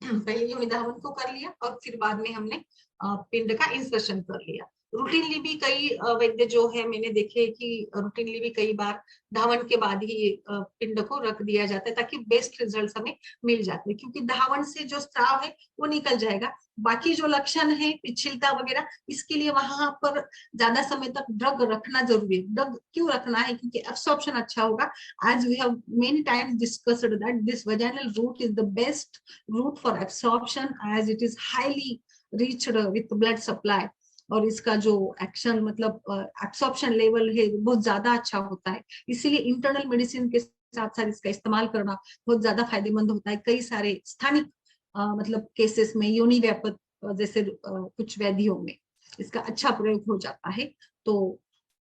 पहले योनि धावन को कर लिया और फिर बाद में हमने पिंड का इंसर्शन कर लिया। रूटीनली भी कई वैद्य जो है मैंने देखे कि रूटीनली भी कई बार धावन के बाद ही पिंड को रख दिया जाता है, ताकि बेस्ट रिजल्ट हमें मिल जाते हैं, क्योंकि धावन से जो स्त्राव है वो निकल जाएगा। बाकी जो लक्षण है पिछलता वगैरह, इसके लिए वहां पर ज्यादा समय तक ड्रग रखना जरूरी है। ड्रग क्यों रखना है? क्योंकि एब्सॉर्प्शन अच्छा होगा। As we have many times discussed that this vaginal route is the best route for absorption, as it is highly riched with blood supply, और इसका जो एक्शन मतलब एब्सॉर्प्शन लेवल है बहुत ज्यादा अच्छा होता है। इसीलिए इंटरनल मेडिसिन के साथ साथ इसका इस्तेमाल करना बहुत ज्यादा फायदेमंद होता है। कई सारे स्थानिक मतलब केसेस में योनि व्यापक जैसे कुछ व्याधियों में इसका अच्छा प्रयोग हो जाता है। तो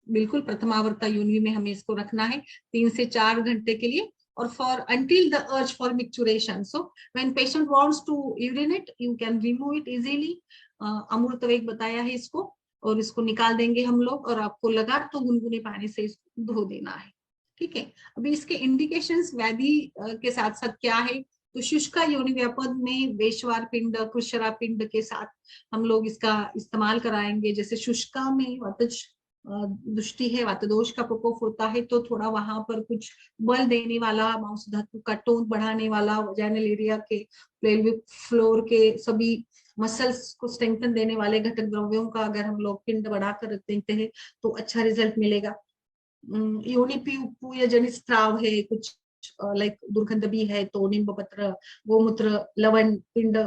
बिल्कुल प्रथमावर्ता योनि में हमें इसको रखना है 3 से 4 घंटे के लिए, और for until the urge for micturition. So when patient wants to urinate, you can remove it easily. अमृत वेग बताया है इसको, और इसको निकाल देंगे हम लोग, और आपको लगा तो गुनगुने पानी से इसको धो देना है। ठीक है, अभी इसके इंडिकेशंस व्याधि के साथ साथ क्या है, तो शुष्का योनि व्यापद में वेश्वार पिंड, कृशरा पिंड के साथ हम लोग इसका इस्तेमाल कराएंगे। जैसे शुष्का में वातज दृष्टि है, वातदोष का प्रकोप होता है, तो थोड़ा वहां पर कुछ बल देने वाला, मांस धातु का टोन बढ़ाने वाला, वजाइनल एरिया के पेल्विक फ्लोर के सभी मसल्स को स्ट्रेंथन देने वाले घटक द्रव्यों का अगर हम लोग पिंड बढ़ाकर रख देते हैं तो अच्छा रिजल्ट मिलेगा। योनि पूय जनित स्त्राव है कुछ, लाइक दुर्गंध भी है, तो नींब पत्र, गोमूत्र, लवण पिंड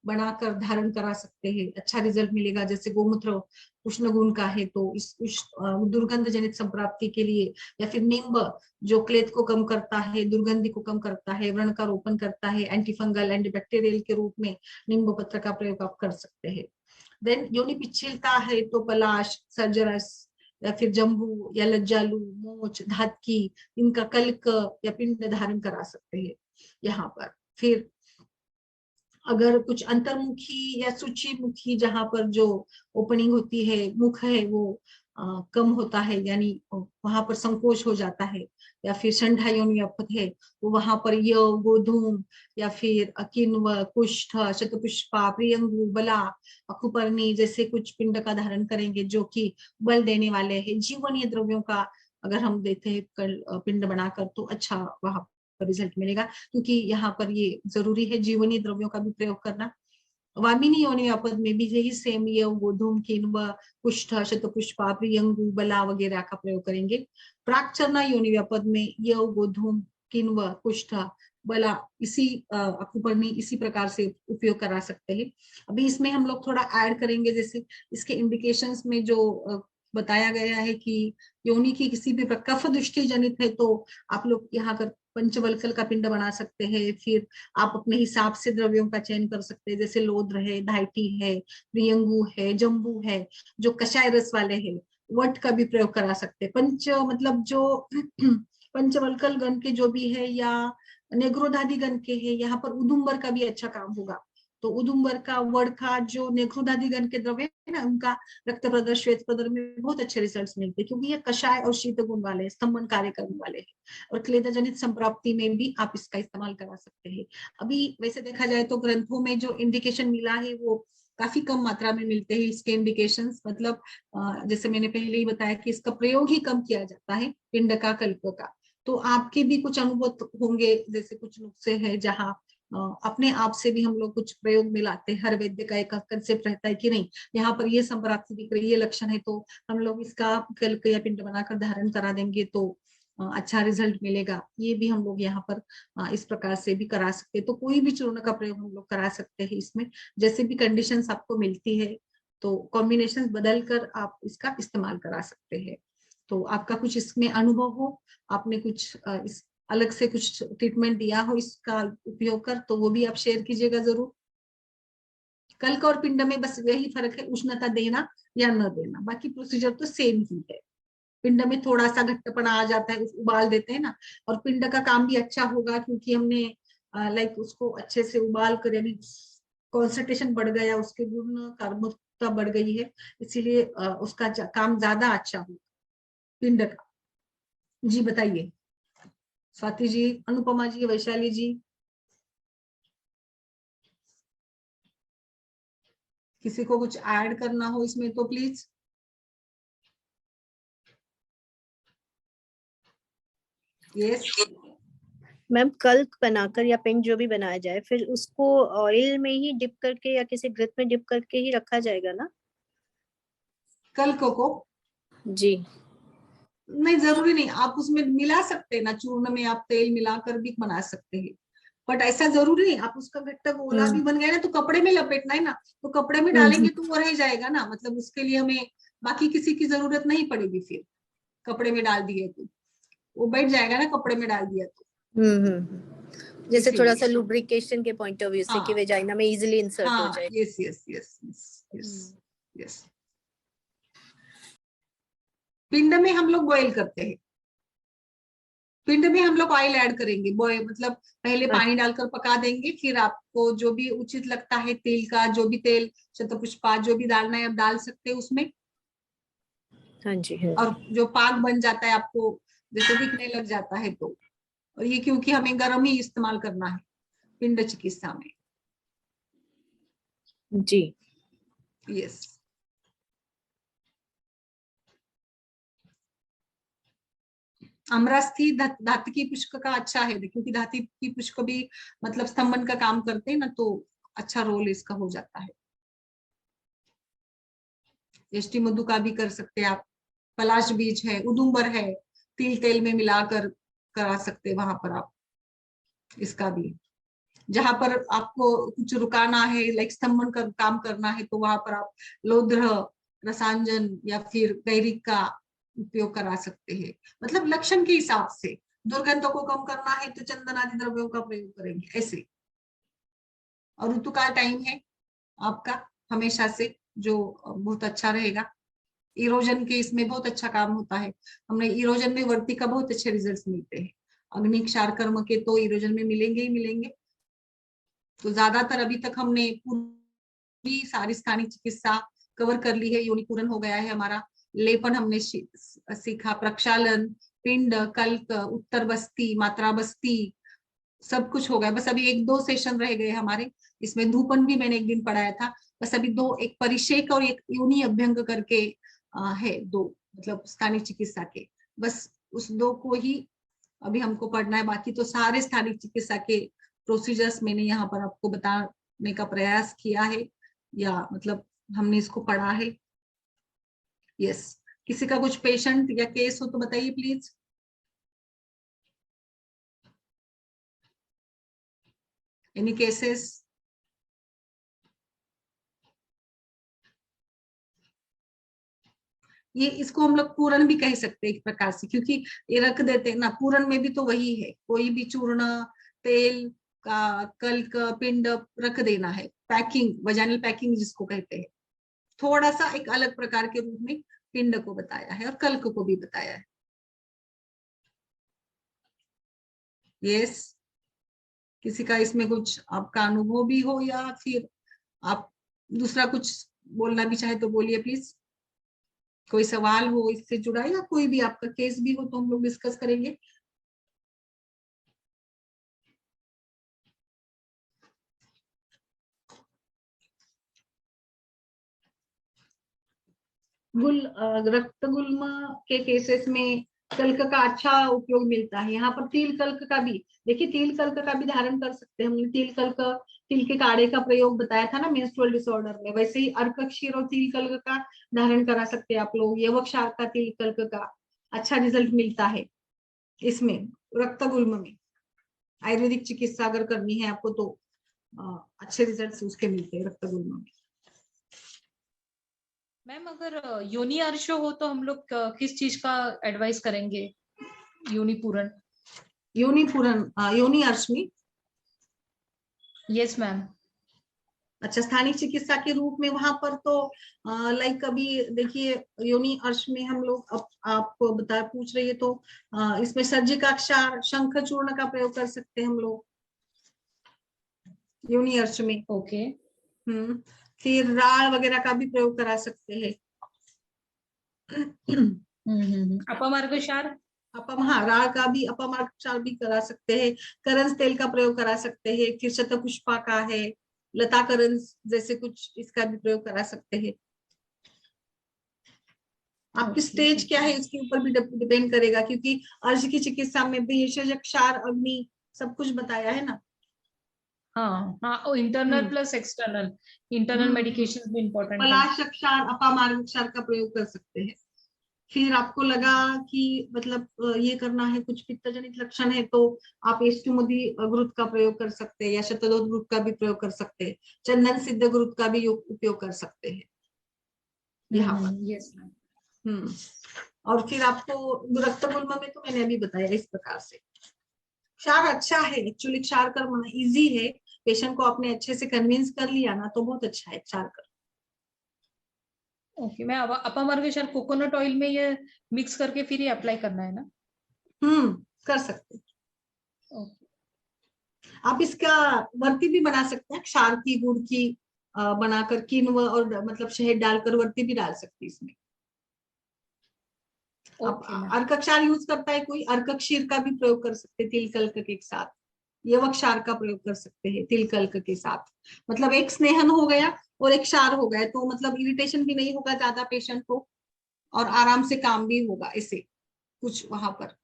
बनाकर धारण करा सकते हैं, अच्छा रिजल्ट मिलेगा। जैसे गोमूत्र उष्ण गुण का है, तो इस दुर्गंध जनित संप्राप्ति के लिए, या फिर नींब जो क्लेद को कम करता है, दुर्गंधि को कम करता है, व्रण का रोपण करता है, एंटीफंगल एंटीबैक्टीरियल के रूप में नींब पत्र का प्रयोग आप कर सकते हैं। देन योनि पिछलता है तो पलाश, सर्जरस, या फिर जम्बू या लज्जालू, मोच, धातकी, इनका कल्क या पिंड धारण करा सकते हैं यहाँ पर। फिर अगर कुछ अंतर्मुखी या सूचीमुखी जहां पर जो ओपनिंग होती है, मुख है वो कम होता है, यानी वहां पर संकोच हो जाता है, या फिर संढा योनि व्यापक है तो वहां पर यव, गोधूम, या फिर किन्व, कुष्ठ, शतपुष्पा, प्रियंगु, बला, अकुपर्णी जैसे कुछ पिंड का धारण करेंगे जो कि बल देने वाले हैं। जीवनीय द्रव्यों का अगर हम देते हैं पिंड बनाकर तो अच्छा वहां पर रिजल्ट मिलेगा, क्योंकि यहाँ पर ये जरूरी है जीवनीय द्रव्यों का भी प्रयोग करना। वामिनी योनि व्यापद में भी यही सेम यव, गोधूम, किन्व, कुष्ठ, शतपुष्पा, प्रियंगु, बला वगैरह का प्रयोग करेंगे। प्राक्चरना योनि व्यापद में यव, गोधूम, किन्व, कुष्ठ, बला इसी अकुपर्णी इसी प्रकार से उपयोग करा सकते हैं। अभी इसमें हम लोग थोड़ा ऐड करेंगे, जैसे इसके इंडिकेशंस में जो बताया गया है कि योनि की किसी भी कफ दृष्टि जनित है तो आप लोग यहाँ कर पंचवल्कल का पिंड बना सकते हैं। फिर आप अपने हिसाब से द्रव्यों का चयन कर सकते हैं, जैसे लोद्र है, धाइटी है, प्रियंगु है, जम्बू है, जो कषाय रस वाले हैं, वट का भी प्रयोग करा सकते हैं। पंच मतलब जो पंचवल्कल गण के जो भी है या नेग्रोधादि गण के है, यहाँ पर उदुम्बर का भी अच्छा काम होगा। तो उदुम्बर का, वड़ का, जो नेग्रोधादि गण के द्रव्य है ना, उनका रक्त प्रदर, श्वेत प्रदर में बहुत अच्छे रिजल्ट्स मिलते हैं, क्योंकि ये कषाय और शीत गुण वाले, स्तंभन कार्य करने वाले हैं। और क्लेद जनित संप्राप्ति में भी आप इसका इस्तेमाल करा सकते हैं। अभी वैसे देखा जाए तो ग्रंथों में जो इंडिकेशन मिला है वो काफी कम मात्रा में मिलते हैं इसके इंडिकेशंस। मतलब जैसे मैंने पहले ही बताया कि इसका प्रयोग ही कम किया जाता है पिंड का, कल्प का। तो आपके भी कुछ अनुभव होंगे, जैसे कुछ नुस्खे हैं जहाँ अपने आप से भी हम लोग कुछ प्रयोग मिलाते हैं। हर वैद्य का एक कंसेप्ट रहता है कि नहीं, यहाँ पर ये संप्राप्ति दिख रही है, ये लक्षण है, तो हम लोग इसका कल्क या पिंड बनाकर धारण करा देंगे तो अच्छा रिजल्ट मिलेगा। ये भी हम लोग यहाँ पर इस प्रकार से भी करा सकते हैं। तो कोई भी चूर्ण का प्रयोग हम लोग करा सकते हैं इसमें, जैसे भी कंडीशंस आपको मिलती है तो कॉम्बिनेशन बदल कर आप इसका इस्तेमाल करा सकते हैं। तो आपका कुछ इसमें अनुभव हो, आपने कुछ इस अलग से कुछ ट्रीटमेंट दिया हो इसका उपयोग कर, तो वो भी आप शेयर कीजिएगा जरूर। कल्क और पिंड में बस यही फर्क है, उष्णता देना या न देना, बाकी प्रोसीजर तो सेम ही है। पिंड में थोड़ा सा घट्टपना आ जाता है, उबाल देते हैं ना, और पिंड का काम भी अच्छा होगा क्योंकि हमने लाइक उसको अच्छे से उबाल कर, यानी कॉन्सेंट्रेशन बढ़ गया, उसके गुण कार्बोदता बढ़ गई है, इसीलिए उसका काम ज्यादा अच्छा होगा पिंड का। जी बताइए स्वाति जी, अनुपमा जी, वैशाली जी, किसी को कुछ ऐड करना हो इसमें तो प्लीज। यस मैम कल्क बनाकर या पिंड जो भी बनाया जाए, फिर उसको ऑयल में ही डिप करके या किसी घृत में डिप करके ही रखा जाएगा ना? कल्क को जी। नहीं, जरूरी नहीं, आप उसमें मिला सकते हैं ना, चूर्ण में आप तेल मिलाकर भी बना सकते हैं, बट ऐसा जरूरी नहीं। आप उसका घट्टा गोला भी बन गया ना, तो कपड़े में लपेटना है ना, तो कपड़े में डालेंगे तो वो रह जाएगा ना, मतलब उसके लिए हमें बाकी किसी की जरूरत नहीं पड़ेगी। फिर कपड़े में डाल दिए तो वो बैठ जाएगा ना, कपड़े में डाल दिया तो। जैसे थोड़ा सा इसीलिए लुब्रिकेशन के पॉइंट ऑफ व्यू से कि हाँ वेजाइना में इजीली इंसर्ट हो हाँ, जाए। Yes yes yes yes yes. पिंड में हम लोग बॉयल करते हैं, पिंड में हम लोग ऑयल ऐड करेंगे, बॉयल मतलब पहले पानी डालकर पका देंगे, फिर आपको जो भी उचित लगता है तेल का, जो भी तेल शतपुष्पा जो भी डालना है आप डाल सकते हैं उसमें। हाँ जी, हाँ और जी। जो पाक बन जाता है आपको जैसे दिखने लग जाता है तो, और ये क्योंकि हमें गर्म ही इस्तेमाल करना है पिंड चिकित्सा में। जी। यस अमरास्थि धातुकी पुष्प का अच्छा है, क्योंकि धातुकी पुष्प भी मतलब स्तंभन का काम करते हैं ना, तो अच्छा रोल इसका हो जाता है। यष्टि मधु का भी कर सकते हैं आप, पलाश बीज है, उदुम्बर है, तिल तेल में मिलाकर करा सकते हैं वहां पर आप इसका भी। जहां पर आपको कुछ रुकाना है, लाइक स्तंभन का काम करना है, तो वहां पर आप लौद्र, रसांजन या फिर गैरिक का उपयोग करा सकते हैं, मतलब लक्षण के हिसाब से। दुर्गंधों को कम करना है तो चंदन आदि द्रव्यों का प्रयोग करेंगे ऐसे। और ऋतुकाल टाइम है आपका हमेशा से, जो बहुत अच्छा रहेगा। इरोजन के इसमें बहुत अच्छा काम होता है, हमने इरोजन में वर्ती का बहुत अच्छे रिजल्ट मिलते हैं। अग्नि क्षार कर्म के तो इरोजन में मिलेंगे ही मिलेंगे। तो ज्यादातर अभी तक हमने पूरी सारी स्थानिक चिकित्सा कवर कर ली है, योनिपूरन हो गया है हमारा, लेपन हमने सीखा, प्रक्षालन, पिंड, कल्क, उत्तर बस्ती, मात्रा बस्ती, सब कुछ हो गया। बस अभी एक दो सेशन रह गए हमारे, इसमें धूपन भी मैंने एक दिन पढ़ाया था। बस अभी दो, एक परिषेक और एक योनि अभ्यंग करके है दो, मतलब स्थानिक चिकित्सा के, बस उस दो को ही अभी हमको पढ़ना है। बाकी तो सारे स्थानिक चिकित्सा के प्रोसीजर्स मैंने यहाँ पर आपको बताने का प्रयास किया है, या मतलब हमने इसको पढ़ा है। यस किसी का कुछ पेशेंट या केस हो तो बताइए प्लीज। Any cases? ये इसको हम लोग पूरन भी कह सकते हैं एक प्रकार से, क्योंकि ये रख देते हैं ना, पूरन में भी तो वही है, कोई भी चूर्ण, तेल का, कल्क, पिंड रख देना है, पैकिंग, वजाइनल पैकिंग जिसको कहते हैं। थोड़ा सा एक अलग प्रकार के रूप में पिंड को बताया है और कल्क को भी बताया है। यस किसी का इसमें कुछ आपका अनुभव भी हो, या फिर आप दूसरा कुछ बोलना भी चाहे तो बोलिए प्लीज। कोई सवाल हो इससे जुड़ा, या कोई भी आपका केस भी हो तो हम लोग डिस्कस करेंगे। रक्त गुल्म के केसेस में कल्क का अच्छा उपयोग मिलता है। यहाँ पर तिल कल्क का भी देखिए, तिल कल्क का भी धारण कर सकते हैं। हमने तिल कल्क, तिल के काढ़े का प्रयोग बताया था ना मेंस्ट्रुअल डिसऑर्डर में, वैसे ही अर्क क्षीर और तिल कल्क का धारण करा सकते हैं आप लोग। यवक क्षार का, तिल कल्क का अच्छा रिजल्ट मिलता है। इसमें रक्तगुल्म में आयुर्वेदिक चिकित्सा अगर करनी है आपको तो अच्छे रिजल्ट्स उसके मिलते हैं रक्तगुल्म में। मैम अगर योनि अर्श हो तो हम लोग किस चीज का एडवाइस करेंगे? योनि पूरण। योनि अर्श में। Yes ma'am. अच्छा, स्थानीय चिकित्सा के रूप में वहां पर तो लाइक अभी देखिए योनि अर्श में हम लोग आपको पूछ रही है तो इसमें सर्जिकाक्षार शंख चूर्ण का प्रयोग कर सकते हैं हम लोग योनि अर्श में। ओके। फिर राल वगैरह का भी प्रयोग करा सकते हैं। अपमार्गक्षार। राल का भी अपमार्गक्षार भी करा सकते हैं। करंज तेल का प्रयोग करा सकते हैं। फिर शतपुष्पा का है, लता करंज जैसे कुछ इसका भी प्रयोग करा सकते हैं। आपकी स्टेज क्या है इसके ऊपर भी डिपेंड करेगा, क्योंकि अर्श की चिकित्सा में भी क्षार अग्नि सब कुछ बताया है ना। हाँ, internal plus external. Internal medication भी इम्पोर्टेंट है। पलाशक्षार अपामार्गक्षार का प्रयोग कर सकते हैं। फिर आपको लगा कि मतलब ये करना है, कुछ पित्त जनित लक्षण है, तो आप एष्टुमुदी घृत का प्रयोग कर सकते हैं या शतदोत घृत का भी प्रयोग कर सकते हैं। चंदन सिद्ध घृत का भी उपयोग कर सकते हैं यहाँ पर। Yes ma'am. और फिर आपको रक्तगुल्म में तो मैंने अभी बताया इस प्रकार से। क्षार अच्छा है एक्चुअली, क्षार कर्म इजी है। पेशेंट को आपने अच्छे से कन्विंस कर लिया ना तो बहुत अच्छा है क्षार कर्म। ओके। मैं अपमार्गक्षार कोकोनट ऑयल में ये मिक्स करके फिर ये अप्लाई करना है ना? कर सकते हैं। ओके। आप इसका वर्ती भी बना सकते हैं, क्षार की गुड़ की बनाकर किन्व और मतलब शहद डालकर वर्ती भी डाल सकते हैं इसमें। अर्क क्षार यूज करता है कोई, अर्क क्षीर का भी प्रयोग कर सकते हैं तिल कल्क के साथ। यवक क्षार का प्रयोग कर सकते हैं तिल कल्क के साथ। मतलब एक स्नेहन हो गया और एक क्षार हो गया, तो मतलब इरिटेशन भी नहीं होगा ज्यादा पेशेंट को और आराम से काम भी होगा। ऐसे कुछ वहां पर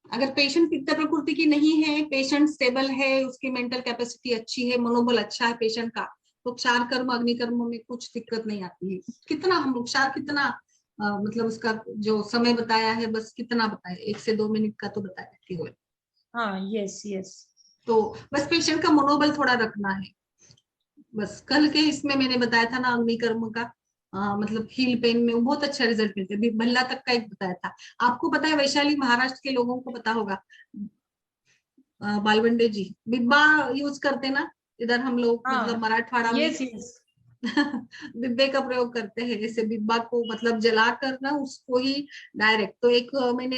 अगर पेशेंट पित्त प्रकृति की नहीं है, पेशेंट स्टेबल है, उसकी मेंटल कैपेसिटी अच्छी है, मनोबल अच्छा है पेशेंट का, तो क्षार कर्म अग्निकर्म में कुछ दिक्कत नहीं आती है। कितना हम लोग क्षार कितना मतलब उसका जो समय बताया है बस कितना बताया, 1 से 2 मिनट का तो बताया केवल। हाँ यस यस। तो बस पेशेंट का मनोबल थोड़ा रखना है बस। कल के इसमें मैंने बताया था ना अग्निकर्म का मतलब हील पेन में बहुत अच्छा रिजल्ट मिलते हैं। भल्ला तक का एक बताया था आपको, पता है वैशाली महाराष्ट्र के लोगों को पता होगा, बालवंडे जी बिब्बा यूज करते ना इधर हम लोग। मतलब मराठवाड़ा में यस यस बिब्बे का प्रयोग करते हैं। जैसे बिब्बा को मतलब जला कर ना उसको ही डायरेक्ट, तो एक मैंने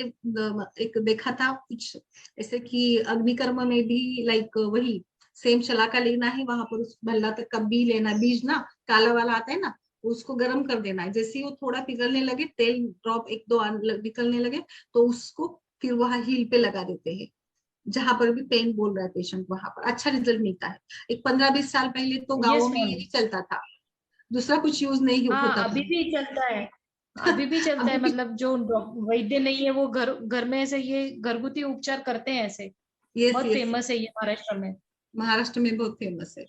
एक देखा था कुछ ऐसे कि अग्निकर्म में भी लाइक वही सेम शलाका लेना है, वहां पर उस भल्ला तक का बी लेना, बीज ना काला वाला आता है ना, उसको गर्म कर देना है। जैसे ही वो थोड़ा पिघलने लगे, तेल ड्रॉप 1-2 निकलने लगे, तो उसको फिर वहां हील पे लगा देते हैं जहां पर भी पेन बोल रहा है पेशेंट, वहां पर अच्छा रिजल्ट मिलता है। एक 15-20 साल पहले तो गाँवों में यही चलता था, दूसरा कुछ यूज नहीं होता था। अभी भी चलता है, अभी भी चलता है। मतलब जो वैद्य नहीं है वो घर में ऐसे ये घरगुती उपचार करते हैं ऐसे। बहुत फेमस है ये महाराष्ट्र में। महाराष्ट्र में बहुत फेमस है।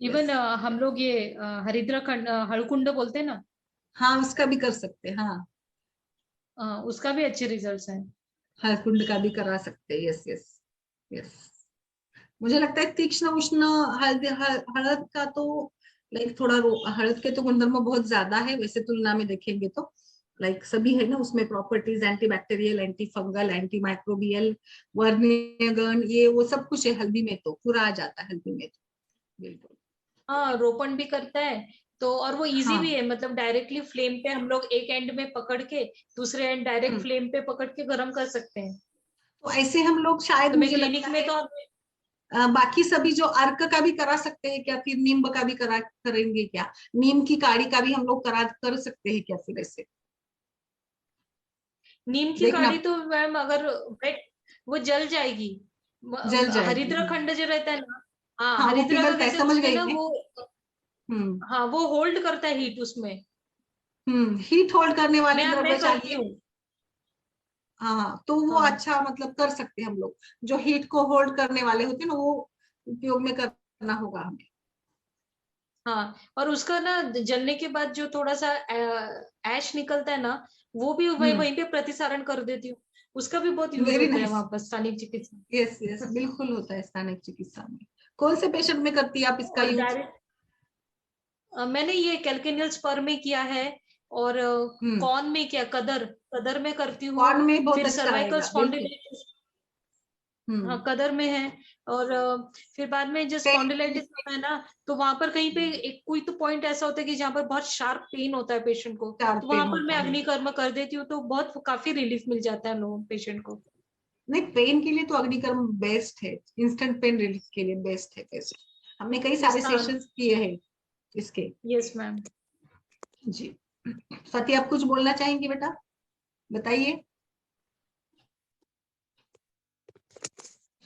इवन हम लोग ये हरिद्रा हड़कुंड बोलते हैं ना, हाँ उसका भी कर सकते हैं। हाँ उसका भी अच्छे रिजल्ट्स हैं। हड़कुंड का भी करा सकते हैं। Yes yes yes. मुझे लगता है तीक्ष्ण उष्ण हळद का तो लाइक थोड़ा हळद के तो गुणधर्म बहुत ज्यादा है वैसे तुलना में देखेंगे तो, लाइक सभी है ना उसमें properties, anti bacterial, anti fungal, anti microbial, वर्णगण, ये वो सब कुछ है हल्दी में, तो पूरा आ जाता है हल्दी में तो बिल्कुल। हाँ रोपण भी करता है तो, और वो इजी भी है। मतलब डायरेक्टली फ्लेम पे हम लोग एक एंड में पकड़ के दूसरे एंड डायरेक्ट फ्लेम पे पकड़ के गर्म कर सकते हैं। तो ऐसे हम लोग शायद तो मुझे क्लिनिक में तो बाकी सभी जो अर्क का भी करा सकते हैं क्या, फिर नीम का भी करेंगे क्या, नीम की काढ़ी का भी हम लोग कर सकते हैं क्या फिर ऐसे? नीम की काढ़ी तो मैम अगर वो जल जाएगी। हरिद्रा खंड जो रहता है ना, हाँ हरिद्रा का कैसे समझ गई ना वो हाँ वो होल्ड करता है हीट उसमें। हीट होल्ड करने वाले द्रव्य करती चाहिए। हूँ। हाँ तो वो अच्छा मतलब कर सकते हैं हम लोग, जो हीट को होल्ड करने वाले होते हैं ना वो उपयोग में करना होगा हमें। हाँ और उसका ना जलने के बाद जो थोड़ा सा ऐश निकलता है ना, वो भी वहीं पे प्रतिसारण कर देती हूँ, उसका भी बहुत यूज Very होता है nice. वहां पर स्थानिक चिकित्सा। यस यस, बिल्कुल होता है स्थानिक चिकित्सा में। कौन से पेशेंट में करती है आप इसका और यूज? डायरेक्ट मैंने ये कैल्केनियल स्पर में किया है, और कॉर्न में किया, कदर में करती हूँ, कॉर्न में बहुत फिर अच्छा सर्वाइकल आएगा, स्पॉन्डिलाइटिस, हाँ कदर में है, और फिर बाद में जो स्पॉन्डिलाइटिस है ना, तो वहां पर कहीं पे एक कोई तो पॉइंट ऐसा होता है कि जहाँ पर बहुत शार्प पेन होता है पेशेंट को, तो वहां पर मैं अग्निकर्म कर देती हूँ, तो बहुत काफी रिलीफ मिल जाता है हम लोगों पेशेंट को। नहीं, पेन के लिए तो अग्निकर्म बेस्ट है, इंस्टेंट पेन रिलीफ के लिए बेस्ट है बेस्ट। हमने कई सारे सेशंस किए हैं इसके। Yes ma'am. जी स्वाति, आप कुछ बोलना चाहेंगी बेटा, बताइए।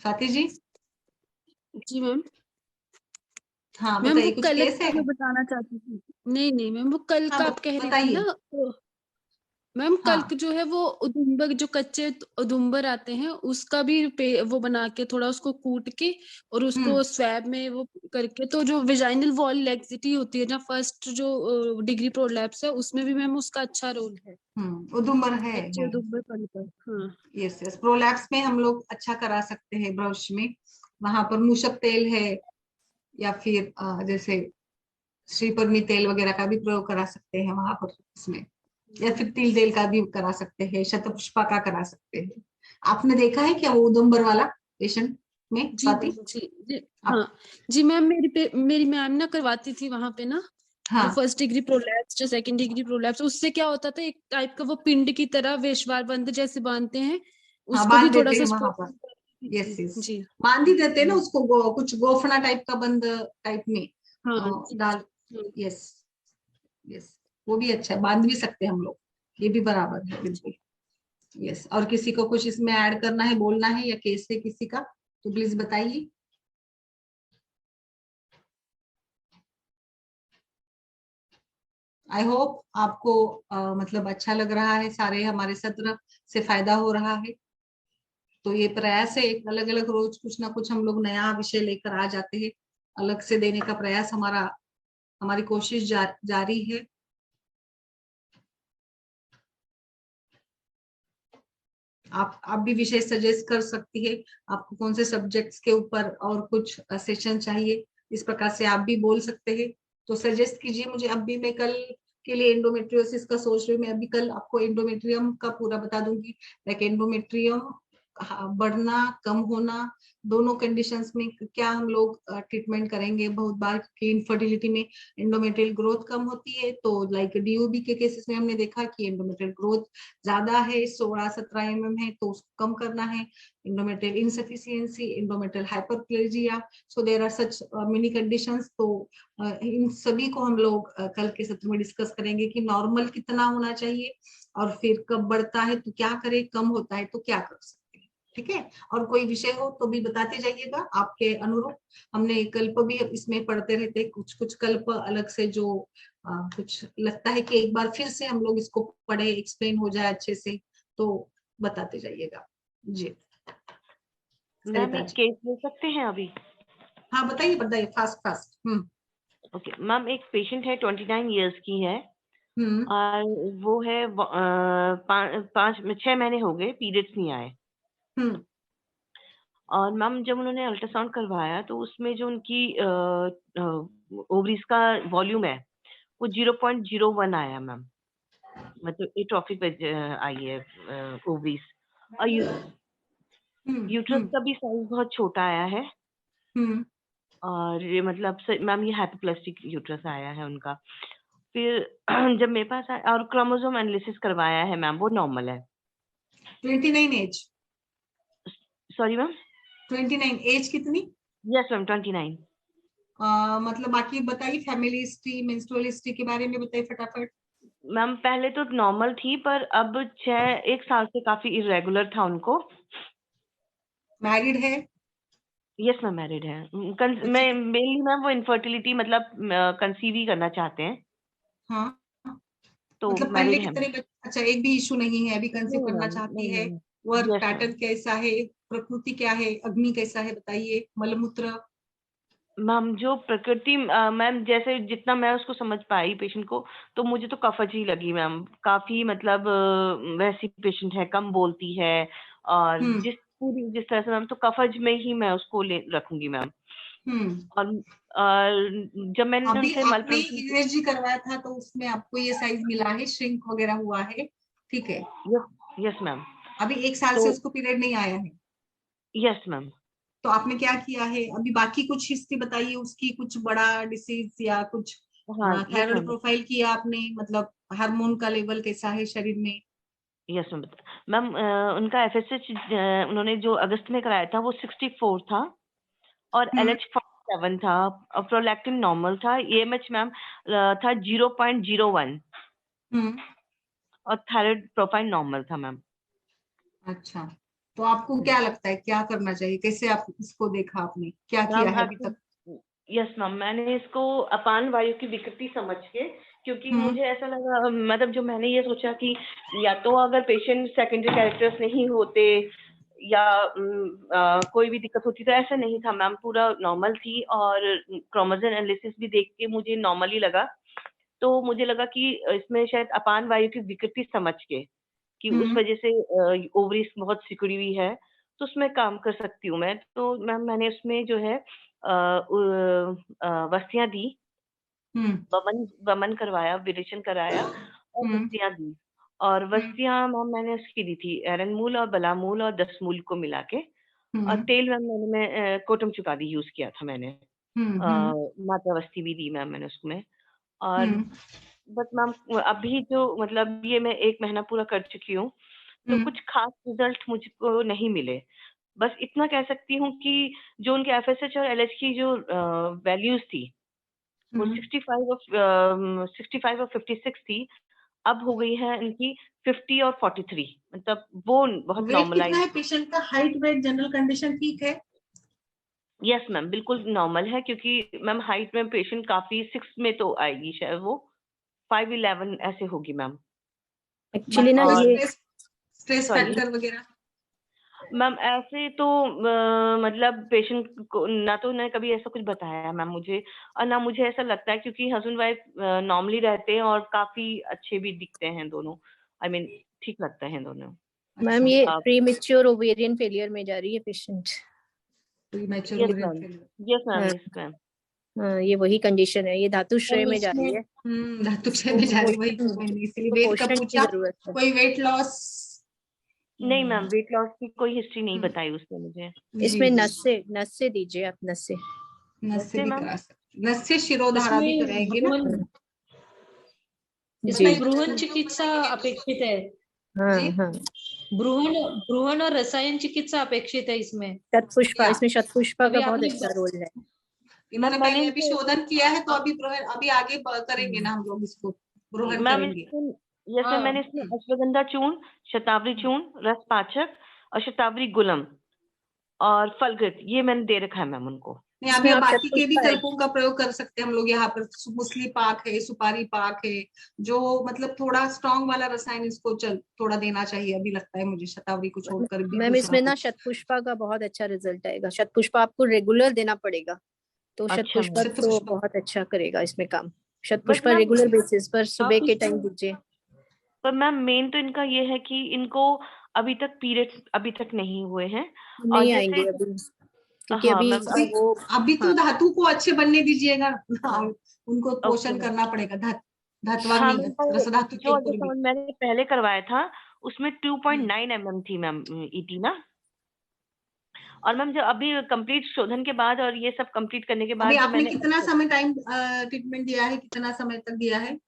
स्वाति जी। जी मैम। हाँ मैम बताइए, वो कुछ कल केस है? मैं बताना चाहती थी। नहीं मैम, वो कल हाँ का आप कह रही थी बताइए। ना, मैम हाँ कल्क जो है वो उदुम्बर, जो कच्चे उदुम्बर आते हैं उसका भी वो बना के थोड़ा उसको कूट के और उसको स्वैब में वो करके, तो जो वेजाइनल वॉल लैक्सिटी होती है ना, फर्स्ट जो डिग्री प्रोलैप्स है उसमें भी मैम उसका अच्छा रोल है। उदुम्बर है। कच्चे उदुम्बर कल्क। हाँ यस यस, प्रोलैप्स में हम लोग अच्छा करा सकते हैं ब्रश में। वहां पर मूषक तेल है, या फिर जैसे श्रीपरनी तेल वगैरह का भी प्रयोग करा सकते हैं वहां पर इसमें, या फिर तिल तेल का भी करा सकते हैं, शतपुष्पा का करा सकते हैं। आपने देखा है क्या वो उदुम्बर वाला पेशेंट में? जी जी हाँ जी मैम, मेरी मैम ना करवाती थी वहां पे ना, हाँ जो फर्स्ट डिग्री प्रोलैप्स, जो सेकंड डिग्री प्रोलैप्स, उससे क्या होता था, एक टाइप का वो पिंड की तरह वेशवार बंद जैसे बांधते हैं, हाँ, उसको भी बांध थोड़ा देते सा हैं वहां पर। यस यस, जी बांध ही देते हैं ना उसको, कुछ गोफना टाइप का बंद टाइप में हाँ डाल। यस यस, वो भी अच्छा है, बांध भी सकते हैं हम लोग, ये भी बराबर है बिल्कुल। यस, और किसी को कुछ इसमें ऐड करना है, बोलना है, या केस है किसी का, तो प्लीज बताइए। आई होप आपको मतलब अच्छा लग रहा है, सारे हमारे सत्र से फायदा हो रहा है। तो ये प्रयास है, एक अलग अलग रोज कुछ ना कुछ हम लोग नया विषय लेकर आ जाते हैं, अलग से देने का प्रयास हमारी कोशिश जारी है। आप भी विषय सजेस्ट कर सकती है, आपको कौन से सब्जेक्ट्स के ऊपर और कुछ सेशन चाहिए, इस प्रकार से आप भी बोल सकते हैं। तो सजेस्ट कीजिए मुझे, अब भी मैं कल के लिए एंडोमेट्रियोसिस का सोच रही हूँ, मैं अभी कल आपको एंडोमेट्रियम का पूरा बता दूंगी, लाइक एंडोमेट्रियम बढ़ना कम होना, दोनों कंडीशंस में क्या हम लोग ट्रीटमेंट करेंगे। बहुत बार की इनफर्टिलिटी में एंडोमेट्रियल ग्रोथ कम होती है, तो लाइक डीओबी के केसेस में हमने देखा कि एंडोमेट्रियल ग्रोथ ज्यादा है, 16-17 mm है, तो उसको कम करना है। Endometrial insufficiency, endometrial hyperplasia, so there are such many conditions. तो इन सभी को हम लोग कल के सत्र में डिस्कस करेंगे कि नॉर्मल कितना होना चाहिए, और फिर कब बढ़ता है तो क्या करें, कम होता है तो क्या कर सकते हैं। ठीक है, और कोई विषय हो तो भी बताते जाइएगा आपके अनुरूप। हमने कल्प भी इसमें पढ़ते रहते, कुछ कुछ कल्प अलग से, जो कुछ लगता है कि एक बार फिर से हम लोग इसको पढ़े, एक्सप्लेन हो जाए अच्छे से, तो बताते जाइएगा। जी मैम एक केस ले सकते हैं अभी? हाँ बताइए बताइए, फास्ट फास्ट। ओके मैम, एक पेशेंट है, 29 इयर्स की है, और वो है 6 महीने हो गए पीरियड्स नहीं आए। और मैम जब उन्होंने अल्ट्रासाउंड करवाया तो उसमें जो उनकी ओवरीज का वॉल्यूम है वो 0.01 आया मैम, मतलब एट्रोफिक आई है ओवरीज, और यूट्रस का भी साइज बहुत छोटा आया है, और ये मतलब मैम ये हाइपोप्लास्टिक यूट्रस आया है उनका। फिर जब मेरे पास और क्रोमोसोम एनालिसिस करवाया है मैम, वो नॉर्मल है। 29 एज? Sorry ma'am? 29 एज कितनी? Yes ma'am 29। मतलब बाकी बताइए, फैमिली हिस्ट्री, मेंस्ट्रुअल हिस्ट्री के बारे में बताइए फटाफट। मैम पहले तो नॉर्मल थी, पर अब 1 साल से काफी इरेगुलर था उनको। मैरिड है? यस मैम मैरिड है। मैं मेनली मैम वो इनफर्टिलिटी मतलब कंसीव ही करना चाहते हैं। हाँ, तो मतलब पहले कितने अच्छा, एक भी इशू नहीं है, अभी कंसीव करना चाहती है। वर्क पैटर्न कैसा है, प्रकृति क्या है, अग्नि कैसा है बताइए, मलमूत्र? मैम जो प्रकृति मैम जैसे जितना मैं उसको समझ पाई पेशेंट को, तो मुझे तो कफज ही लगी मैम। काफी मतलब वैसी पेशेंट है, कम बोलती है और जिस तरह से मैम, तो कफज में ही मैं उसको ले रखूंगी मैम। और जब मैंने अभी उनसे आपने ईएसजी करवाया था तो उसमें आपको ये साइज मिला है, श्रिंक वगैरह हुआ है, ठीक है? Yes ma'am. अभी 1 साल से उसको पीरियड नहीं आया है? Yes ma'am. तो आपने क्या किया है अभी? बाकी कुछ हिस्ट्री बताइए उसकी, कुछ बड़ा डिसीज या कुछ थायराइड प्रोफाइल किया आपने, मतलब हार्मोन का लेवल कैसा है शरीर में? Yes ma'am. उनका FSH उन्होंने जो अगस्त में कराया था वो 64 था और LH 47 था और प्रोलैक्टिन नॉर्मल था। AMH मैम था 0.01 और थायराइड प्रोफाइल नॉर्मल था मैम। अच्छा, तो आपको क्या लगता है क्या करना चाहिए? कैसे आप इसको देखा आपने, क्या किया है अभी तक? यस मैम, मैंने इसको अपान वायु की विकृति समझ के, क्योंकि मुझे ऐसा लगा, मतलब जो मैंने ये सोचा कि या तो अगर पेशेंट सेकेंडरी कैरेक्टर्स नहीं होते या कोई भी दिक्कत होती, तो ऐसा नहीं था मैम, पूरा नॉर्मल थी और क्रोमोसोम एनालिसिस भी देख के मुझे नॉर्मल ही लगा। तो मुझे लगा कि इसमें शायद अपान वायु की विकृति समझ के कि उस वजह से ओवरीज बहुत सिकुड़ी हुई है, तो उसमें काम कर सकती हूँ मैं। तो मैम मैंने उसमें जो है वस्तियां दी, वमन करवाया, विरेचन कराया और वस्तियां दी। और वस्तियां मैम मैंने उसकी दी थी एरन मूल और बला मूल और 10 मूल को मिला के। और तेल मैम मैंने कोटम चुकादी यूज किया था मैंने। माता वस्ती भी दी मैम मैंने उसमें। और बस मैम अभी जो मतलब ये मैं 1 महीना पूरा कर चुकी हूँ, तो कुछ खास रिजल्ट मुझको नहीं मिले। बस इतना कह सकती हूँ कि जो उनके FSH और LH की जो वैल्यूज थी वो 65 और 56 थी, अब हो गई है इनकी 50 और 43, मतलब वो बहुत नॉर्मलाइज। कितना है पेशेंट का? हाइट, वेट, जनरल कंडीशन ठीक है? यस मैम, बिल्कुल नॉर्मल है, क्योंकि मैम हाइट में पेशेंट काफी 6 में तो आएगी शायद, वो 5'11" ऐसे होगी मैम। एक्चुअली ना ये स्ट्रेस फैक्टर वगैरह मैम ऐसे तो मतलब पेशेंट को ना तो उन्होंने कभी ऐसा कुछ बताया मैम मुझे, और ना मुझे ऐसा लगता है, क्योंकि हस्बैंड वाइफ नॉर्मली रहते हैं और काफी अच्छे भी दिखते हैं दोनों। आई मीन ठीक लगता है दोनों। मैम ये प्रीमेच्योर ओवेरियन फेलियर में जा रही है patient. Premature ovarian failure? Yes ma'am, yes ma'am. हाँ, ये वही कंडीशन है, ये धातुश्रय में जा रही है। धातुश्रय में जा रही है, वही तो मैंने इसलिए वेट का पूछा। कोई वेट लॉस? नहीं मैम, वेट लॉस की कोई हिस्ट्री नहीं बताई उसने मुझे। इसमें नस से दीजिए आप, नस से भी करा सकते, नस से शिरोधारा भी कराएंगे ना। इसमें भ्रूण चिकित्सा अपेक्षित है। हाँ। भ्रूण और रसायन चिकित्सा अपेक्षित है इसमें। शतपुष्पा, इसमें शतपुष्पा का बहुत अच्छा रोल है। इन्होंने पहले अभी शोधन किया है, तो अभी आगे करेंगे ना हम लोग इसको, ग्रहण करेंगे। जैसे मैंने इसमें अश्वगंधा चूर्ण, शतावरी चूर्ण, रसपाचक और शतावरी गुलम और फलगृत ये मैंने दे रखा है मैम उनको। अभी आप बाकी के भी कल्पों का प्रयोग कर सकते हैं हम लोग यहाँ पर। मुसली पाक है, सुपारी पाक है, जो मतलब थोड़ा स्ट्रॉन्ग वाला रसायन इसको थोड़ा देना चाहिए, अभी लगता है मुझे, शतावरी को छोड़कर भी। मैम इसमें ना शतपुष्पा का बहुत अच्छा रिजल्ट आएगा। शतपुष्पा आपको रेगुलर देना पड़ेगा, तो शतपुष्पा तो बहुत अच्छा करेगा इसमें काम। शतपुष्पा रेगुलर बेसिस पर सुबह के टाइम दीजिए। पर मैम मेन तो इनका ये है कि इनको अभी तक पीरियड अभी तक नहीं हुए हैं, नहीं आएंगे अभी, क्योंकि अभी तो धातु को अच्छे बनने दीजिएगा, उनको पोषण करना पड़ेगा। जो मैंने पहले करवाया था उसमें 2.9 mm थी मैम ET ना। और मैम जो अभी कंप्लीट शोधन के बाद और ये सब कंप्लीट करने के बाद आपने कितना समय टाइम ट्रीटमेंट दिया है, कितना समय तक दिया है?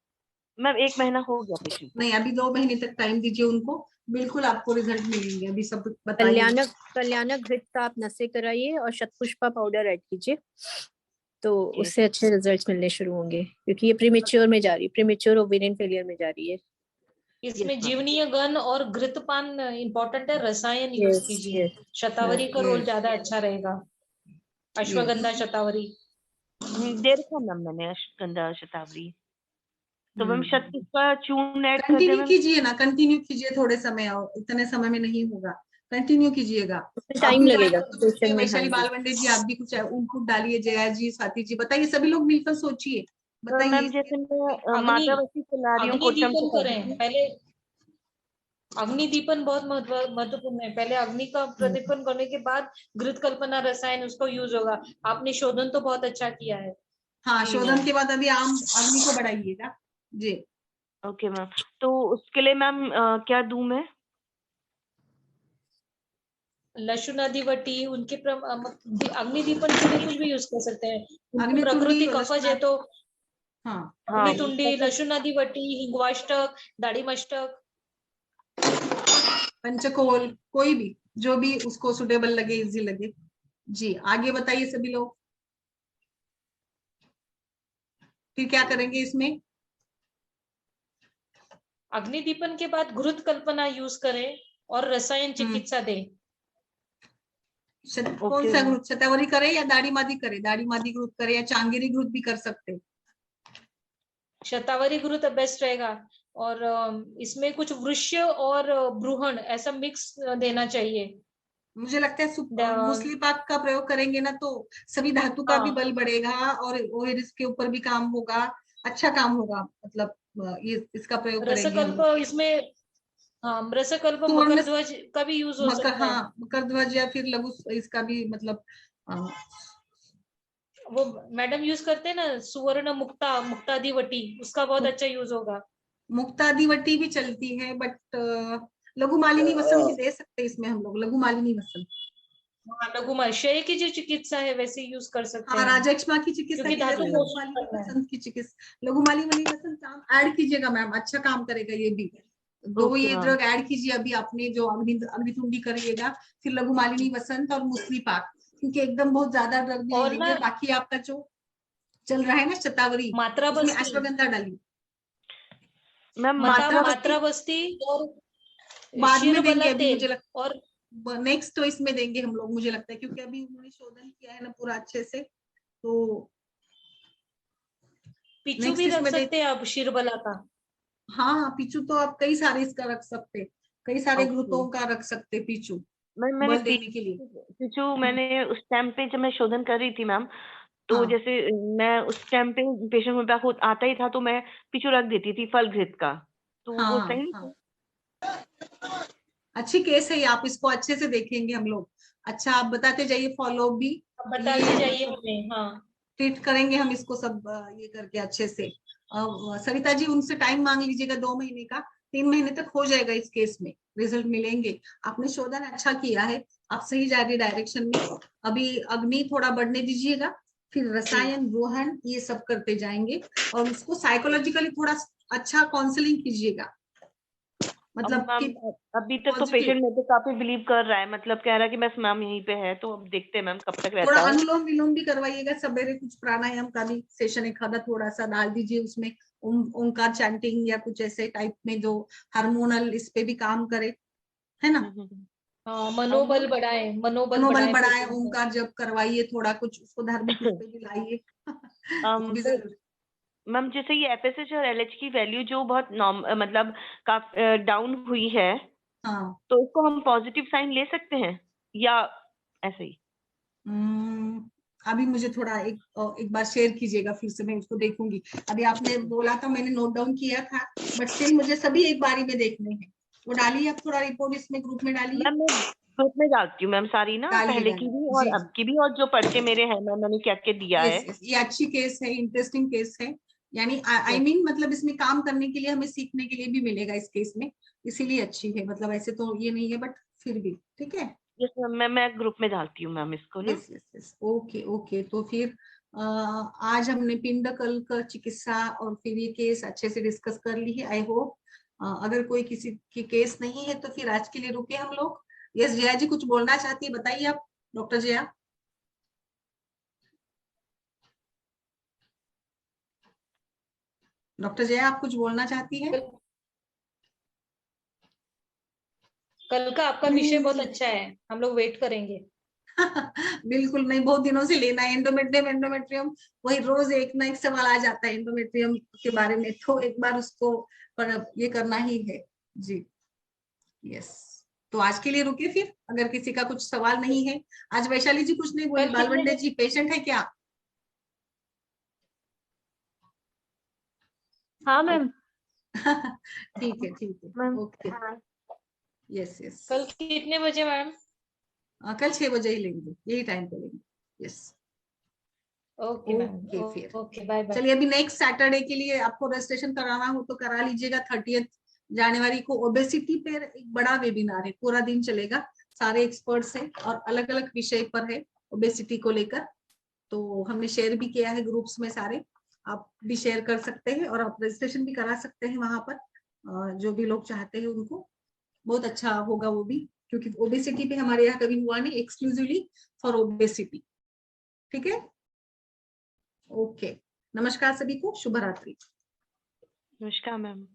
मैम 1 महीना हो गया पेशेंट। नहीं, अभी 2 महीने तक टाइम दीजिए उनको, बिल्कुल आपको रिजल्ट मिलेंगे। अभी सब कल्याणक घृत का आप नशे कराइए और शतपुष्पा पाउडर ऐड कीजिए, तो उससे अच्छे रिजल्ट्स मिलने शुरू होंगे, क्योंकि ये प्रीमेच्योर में जा रही है, प्रीमेच्योर ओवेरियन फेलियर में जा रही है। इसमें जीवनीय गण और घृतपान इम्पोर्टेंट है, रसायन यूज कीजिए। शतावरी का रोल ज्यादा अच्छा रहेगा, अश्वगंधा शतावरी दे रखा मैम मैंने, अश्वगंधा शतावरी। तो मैम शतपुष्पा चूर्ण ऐड कंटिन्यू कीजिए ना, कंटिन्यू कीजिए थोड़े समय, और इतने समय में नहीं होगा। कंटिन्यू कीजिएगा। टाइम लगेगा वैशाली बालवंडे जी, आप भी कुछ इनपुट डालिए, जया जी, स्वाति जी, बताइए, सभी लोग मिलकर सोचिए, बताइए। मैम जैसे मैं मातावती चला रही हूँ कोटम से करें पहले। अग्निदीपन बहुत महत्वपूर्ण है। पहले अग्नि का प्रदीपन करने के बाद घृत कल्पना रसायन उसका यूज होगा। आपने शोधन तो बहुत अच्छा किया है। हाँ, शोधन के बाद अभी अग्नि को बढ़ाइएगा जी। ओके मैम, तो उसके लिए मैम क्या दूं मैं? लहसुन आदि वटी उनके अग्निदीपन के लिए कुछ भी यूज कर सकते हैं। अग्नितुंडी, प्रकृति कफज है तो हाँ, अग्नितुंडी, लहसुन आदि वटी, हिंगवाष्टक, दाढ़ीमष्टक, पंचकोल, कोई भी जो भी उसको सुटेबल लगे, इजी लगे जी। आगे बताइए सभी लोग, फिर क्या करेंगे इसमें? अग्निदीपन के बाद घृत कल्पना यूज करें और रसायन चिकित्सा दें। कौन सा घृत, शतावरी करे या दाढ़ी मादी करे? दाढ़ी मादी घृत करे या चांगेरी घृत भी कर सकते हैं। शतावरी घृत बेस्ट रहेगा। और इसमें कुछ वृक्ष और ब्रूहण ऐसा मिक्स देना चाहिए। मुझे लगता है मूसली पाक का प्रयोग करेंगे ना तो सभी धातु का भी बल बढ़ेगा और इसके ऊपर भी काम होगा, अच्छा काम होगा। मतलब ये इसका प्रयोग करेंगे। रसकल्प इसमें, हाँ, रसकल्प मकरध्वज का भी यूज हो सकता है। हाँ, मकरध्वज या फिर लघु इसका भी मतलब वो मैडम यूज करते हैं ना, सुवर्ण मुक्तादिवटी, उसका बहुत अच्छा यूज होगा। मुक्तादिवटी भी चलती है, बट लघु मालिनी वसंत भी दे सकते हैं इसमें हम लोग, लघु मालिनी वसंत। हाँ, लघु क्षय की जो चिकित्सा है वैसे यूज कर सकते हैं। हैं। राजक्षमा की चिकित्सा की जगह लघु मालिनी वसंत की चिकित्सा, लघु मालिनी वसंत काम ऐड कीजिएगा मैम, अच्छा काम करेगा ये भी। दो ये ड्रग ऐड कीजिए अभी आपने जो अग्नितुंडी करिएगा, फिर लघु मालिनी वसंत और मूसली पाक, क्योंकि एकदम बहुत ज्यादा ड्रग नहीं लेंगे। बाकी आपका जो चल रहा है ना शतावरी, उसमें अश्वगंधा डालिए मैम। मात्रा बस्ती और बाद में देंगे अभी, मुझे लगता है, और नेक्स्ट तो इसमें देंगे हम लोग, मुझे लगता है, क्योंकि अभी उन्होंने शोधन किया है ना पूरा अच्छे से। तो पिचू भी रख सकते हैं आप, शिरबला का। हाँ, पिचू तो आप कई सारे इसका रख सकते, कई सारे ग्रुपों का रख सकते पिचू, मैंने देने के लिए। पिचू मैंने उस टाइम पे जब मैं शोधन कर रही थी मैम, तो जैसे मैं उस टाइम पे पेशेंट में बैक आता ही था तो मैं पिचू रख देती थी फल घृत का, तो वो सही नहीं। अच्छी केस है, आप इसको अच्छे से देखेंगे हम लोग। अच्छा, आप बताते जाइए, फॉलो भी बताते जाइए हमें। हाँ, ट्रीट करेंगे हम इसको सब ये करके अच्छे से। सविता जी, उनसे टाइम मांग लीजिएगा 2 महीने का, 3 महीने तक हो जाएगा इस केस में, रिजल्ट मिलेंगे। आपने शोधन अच्छा किया है, आप सही जा रही डायरेक्शन में। अभी अग्नि थोड़ा बढ़ने दीजिएगा, फिर रसायन, रोहन, ये सब करते जाएंगे, और उसको साइकोलॉजिकली थोड़ा अच्छा काउंसलिंग कीजिएगा। मतलब अभी तक तो पेशेंट में तो काफी बिलीव कर रहा है, मतलब कह रहा है कि बस मैम यहीं पे है, तो अब देखते हैं मैम कब तक रहता है। थोड़ा अनुलोम विलोम भी करवाइएगा सवेरे, कुछ प्राणायाम का भी सेशन एक आधा थोड़ा सा डाल दीजिए उसमें, ओंकार चैंटिंग या कुछ ऐसे टाइप में जो हार्मोनल इस पे भी काम करे, है ना। मनोबल बढ़ाए, मनोबल बढ़ाए, ओंकार जप करवाइए, थोड़ा कुछ उसको धार्मिक उस पे भी लाइए। वो भी जरूरी। मैम जैसे ये एफएसएच और एलएच की वैल्यू जो बहुत मतलब काफी डाउन हुई है, तो इसको हम पॉजिटिव साइन ले सकते हैं या ऐसे ही? अभी मुझे थोड़ा एक बार शेयर कीजिएगा, फिर से मैं उसको देखूंगी। अभी आपने बोला था, मैंने नोट डाउन किया था, बट स्टिल मुझे सभी एक बारी में देखने हैं। वो डालिए आप थोड़ा रिपोर्ट इसमें ग्रुप में डालिए। ग्रुप में डालती हूँ मैम सारी ना, पहले की भी और अब की भी, और जो पर्चे मेरे हैं मैंने क्या क्या दिया है। ये अच्छी केस है, इंटरेस्टिंग केस है, यानी आई मीन मतलब इसमें काम करने के लिए, हमें सीखने के लिए भी मिलेगा इस केस में, इसीलिए अच्छी है। मतलब ऐसे तो ये नहीं है, बट फिर भी ठीक है। यस मैम, मैं ग्रुप में डालती हूँ मैम इसको ना। Yes, okay. तो फिर आज हमने पिंड कल चिकित्सा और फिर ये केस अच्छे से डिस्कस कर ली है। आई होप अगर कोई किसी की केस नहीं है तो फिर आज के लिए रुके हम लोग। यस, जया जी कुछ बोलना चाहती है, बताइए आप, डॉक्टर जया। डॉक्टर जया, आप कुछ बोलना चाहती है? कल का आपका विषय बहुत अच्छा है, हम लोग वेट करेंगे। बिल्कुल नहीं, बहुत दिनों से लेना है एंडोमेट्रियम, वही रोज एक ना एक सवाल आ जाता है एंडोमेट्रियम के बारे में, तो एक बार उसको पर ये करना ही है जी। यस, तो आज के लिए रुके फिर, अगर किसी का कुछ सवाल नहीं है। आज वैशाली जी कुछ नहीं बोली, बालवंडे जी पेशेंट है क्या? हाँ मैम। ठीक है मैम ओके। Yes yes. कल कितने बजे मैम? कल 6 बजे ही लेंगे, यही टाइम पे लेंगे। Yes okay ma'am. फिर ओके बाय बाय। चलिए, अभी नेक्स्ट सैटरडे के लिए आपको रजिस्ट्रेशन कराना हो तो करा लीजिएगा। 30 जनवरी को ओबेसिटी पे एक बड़ा वेबिनार है, पूरा दिन चलेगा, सारे एक्सपर्ट्स हैं और अलग अलग विषय पर है ओबेसिटी को लेकर। तो हमने शेयर भी किया है ग्रुप्स में सारे, आप भी शेयर कर सकते हैं और आप रजिस्ट्रेशन भी करा सकते हैं वहां पर। जो भी लोग चाहते हैं उनको बहुत अच्छा होगा वो भी, क्योंकि ओबेसिटी पे हमारे यहाँ कभी हुआ नहीं, एक्सक्लूसिवली फॉर ओबेसिटी। ठीक है, ओके। नमस्कार सभी को, शुभ रात्रि। नमस्कार मैम।